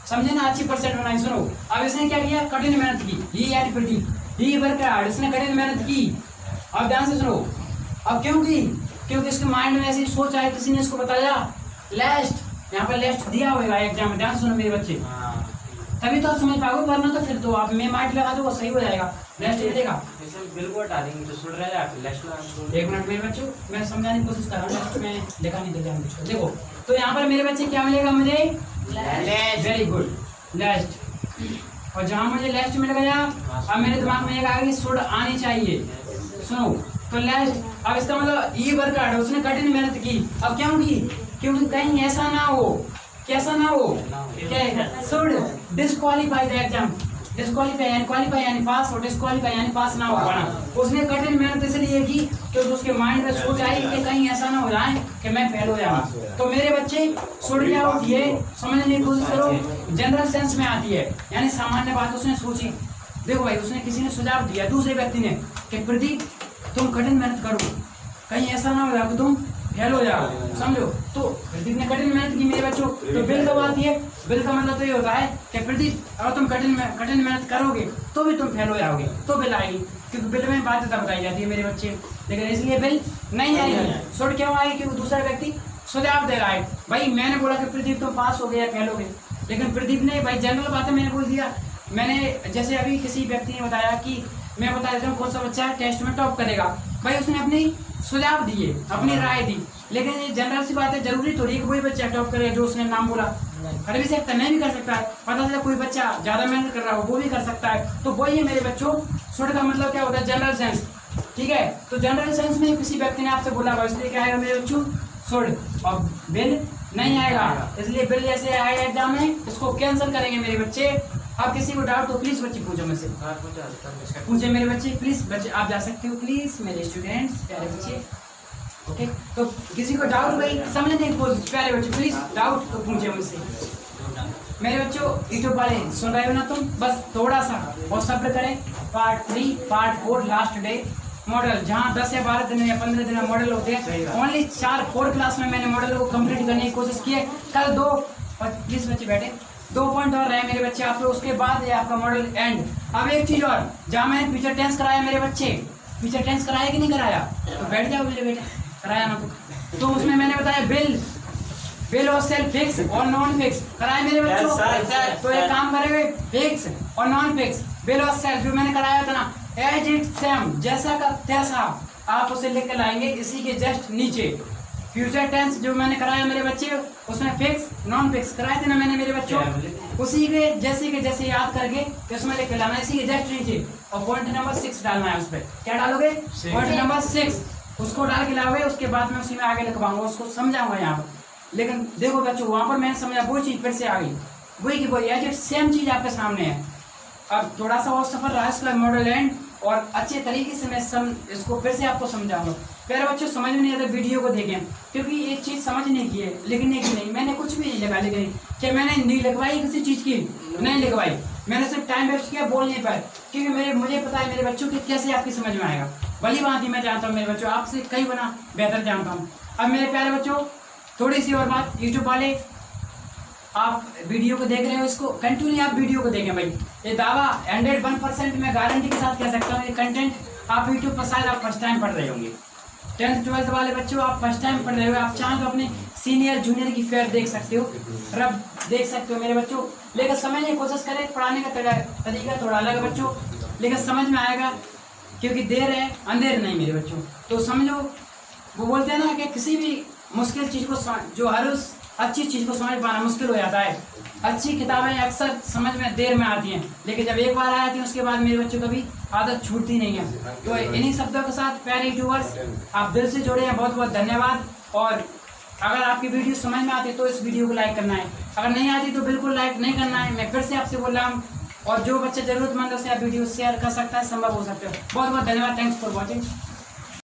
समझे ना अच्छी परसेंट बनाई। सुनो अब इसने क्या किया? कठिन मेहनत की। ही यानी प्रदीप, ही वर्क हार्ड, इसने कठिन मेहनत की। अब ध्यान से सुनो, अब क्यों की? क्योंकि इसके माइंड में ऐसी सोच आई, किसी ने इसको बताया लेस्ट, यहाँ पर लेस्ट दिया होगा एग्जाम में। ध्यान सुनो मेरे बच्चे, तभी तो आप समझ पाओगे, वरना तो फिर तो आप मैं माइंड लगा दो वो सही हो जाएगा, लेस्ट मिलेगा। बिल्कुल हटा देंगे तो सुन रहे हैं लेस्ट। एक मिनट मेरे बच्चों, मैं समझाने की कोशिश कर रहा हूँ, मैं लिखा नहीं दे रहा। देखो तो यहाँ पर मेरे बच्चे क्या मिलेगा मुझे? वेरी गुड, लेस्ट। और जहाँ मुझे लेस्ट मिल गया, अब मेरे दिमाग में एक आ गई शुड आनी चाहिए। सुनो तो लेस्ट, अब इसका मतलब ई वर्क हार्ड, उसने कठिन मेहनत की। अब क्यों की? क्योंकि कहीं ऐसा ना हो, कैसा ना हो, क्या should disqualify the exam, disqualify यानी क्वालीफाई यानी पास और डिस्क्वालीफाई यानी पास ना हो पाना। उसने कठिन मेहनत इसलिए की कि उसके माइंड में सोच आई कि कहीं ऐसा ना हो जाए कि मैं फेल हो जाऊं। तो मेरे बच्चे सुन क्या होती है समझने की कोशिश करो, जनरल सेंस में आती है यानी सामान्य बात उसने सोची। देखो भाई उसने किसी ने सुझाव दिया दूसरे व्यक्ति ने कि प्रदीप तुम कठिन मेहनत करो, कहीं ऐसा ना हो जाए कि तुम फेल हो जाओ, समझो। तो प्रदीप ने कठिन मेहनत की मेरे बच्चों। तो बिल कब आती है? बिल का मतलब तो ये होता है कि प्रदीप अगर तुम कठिन मेहनत करोगे तो भी तुम फेल हो जाओगे, तो बिल आएगी, क्योंकि बिल में बाध्यता बताई जाती है मेरे बच्चे। लेकिन इसलिए बिल नहीं आएगी। सुन क्यों आएगी? क्योंकि दूसरा व्यक्ति सुझाव दे रहा है। भाई मैंने बोला कि प्रदीप तुम पास हो गए या फेल हो गए, लेकिन प्रदीप ने भाई जनरल बातें मैंने बोल दिया। मैंने जैसे अभी किसी व्यक्ति ने बताया कि मैं बता देता हूँ कौन सा बच्चा टेस्ट में टॉप करेगा, भाई उसने अपनी सुझाव दिए, अपनी राय दी। लेकिन ये जनरल सी बात है, जरूरी थोड़ी कि वही बच्चा टॉप करे जो उसने नाम बोला। कर भी सकता है, नहीं भी कर सकता है। पता चला कोई बच्चा ज्यादा मेहनत कर रहा हो वो भी कर सकता है। तो वही है मेरे बच्चों, सुन का मतलब क्या होता है? जनरल सेंस, ठीक है। तो जनरल सेंस में किसी व्यक्ति ने आपसे बोला इसलिए क्या आएगा मेरे बच्चों? सुन, और बिल नहीं आएगा, इसलिए बिल जैसे आएगा एग्जाम में इसको कैंसिल करेंगे मेरे बच्चे। अब किसी को डाउट तो प्लीज बच्चे पूछो मुझसे, पूछे मेरे बच्चे, प्लीज बच्चे आप जा सकते हो, प्लीज मेरे स्टूडेंट्स प्यारे बच्चे। ओके, तो किसी को डाउट भाई समझ नहीं कोशिश, प्यारे बच्चे प्लीज डाउट तो पूछे मुझसे। मेरे बच्चों यूट्यूब वाले सुन रहे हो ना तुम, बस थोड़ा सा और सब्र करें। Part 3 part 4 last day model, जहाँ 10 या 12 दिन या 15 दिन मॉडल होते हैं। ओनली 4 क्लास में मैंने मॉडल को कंप्लीट करने की कोशिश की है। कल 2 प्लीज बच्चे बैठे, 2 पॉइंट और रहे मेरे बच्चे आपको, उसके बाद है आपका मॉडल एंड। अब एक चीज और, जहाँ मैंने फ्यूचर टेंस कराया मेरे बच्चे, फ्यूचर टेंस कराया कि नहीं कराया? तो बैठ जाओ मेरे बेटे, कराया ना तो उसमें मैंने बताया बिल और सेल फिक्स और नॉन फिक्स कराया मेरे बच्चों। तो एक काम करेंगे, फिक्स और नॉन फिक्स, बिल और सेल जो मैंने कराया था ना, एज इट सेम, जैसा का तैसा आप उसे लिख के लाएंगे इसी के जस्ट नीचे। फ्यूचर टेंस जो मैंने कराया मेरे बच्चे, उसमें फिक्स नॉन फिक्स कराए थे ना मैंने मेरे बच्चों, उसी के जैसे याद करके उसमें लिख के लाना इसी के जस्ट नीचे। और पॉइंट नंबर 6 डालना है उस पर। क्या डालोगे? पॉइंट नंबर 6 उसको डाल के लाओगे, उसके बाद में उसी में आगे लिखवाऊंगा, उसको समझाऊंगा यहाँ पर। लेकिन देखो बच्चों वहां पर मैंने समझा वो चीज फिर से आ गई, वही की वही है, सेम चीज आपके सामने है। अब थोड़ा सा और सफर रहा इसका मॉडल एंड, और अच्छे तरीके से मैं इसको फिर से आपको समझाऊंगा। प्यारे बच्चों समझ में नहीं आता वीडियो को देखें, क्योंकि एक चीज समझने की है, लिखने की नहीं। मैंने कुछ भी नहीं लिखा, लेकिन क्या मैंने नहीं लिखवाई किसी चीज की? नहीं लिखवाई, मैंने सिर्फ टाइम वेस्ट किया बोलने पर, क्योंकि मुझे पता है मेरे बच्चों की कैसे आपकी समझ में आएगा। भली बात ही मैं जानता हूँ मेरे बच्चों, आपसे कई गुना बेहतर जानता हूँ। अब मेरे प्यारे बच्चों थोड़ी सी और बात, यूट्यूब वाले आप वीडियो को देख रहे हो, इसको कंटिन्यू आप वीडियो को देखें भाई। ये दावा 101% मैं गारंटी के साथ कह सकता हूँ, ये कंटेंट आप यूट्यूब पर शायद आप फर्स्ट टाइम पढ़ रहे होंगे। 10th 12th वाले बच्चों आप फर्स्ट टाइम पढ़ रहे हो, आप चाहें तो अपने सीनियर जूनियर की फेयर देख सकते हो, रब देख सकते हो मेरे बच्चों। लेकिन समझने की कोशिश करें, पढ़ाने का तरीका थोड़ा अलग है बच्चों, लेकिन समझ में आएगा, क्योंकि देर है अंधेर नहीं मेरे बच्चों। तो समझो, वो बोलते हैं ना कि किसी भी मुश्किल चीज को जो हर उस अच्छी चीज को समझ पाना मुश्किल हो जाता है। अच्छी किताबें अक्सर समझ में देर में आती हैं, लेकिन जब एक बार आ जाती हैं उसके बाद मेरे बच्चों कभी आदत छूटती नहीं है। तो इन्हीं शब्दों के साथ प्यारे यूट्यूबर्स आप दिल से जुड़े हैं, बहुत बहुत धन्यवाद। और अगर आपकी वीडियो समझ में आती है तो इस वीडियो को लाइक करना है, अगर नहीं आती तो बिल्कुल लाइक नहीं करना है। मैं फिर से आपसे बोल रहा हूँ, और जो बच्चे जरूरतमंद है उसे आप वीडियो शेयर कर सकता है, संभव हो सकते हो। बहुत बहुत धन्यवाद, थैंक्स फॉर वॉचिंग।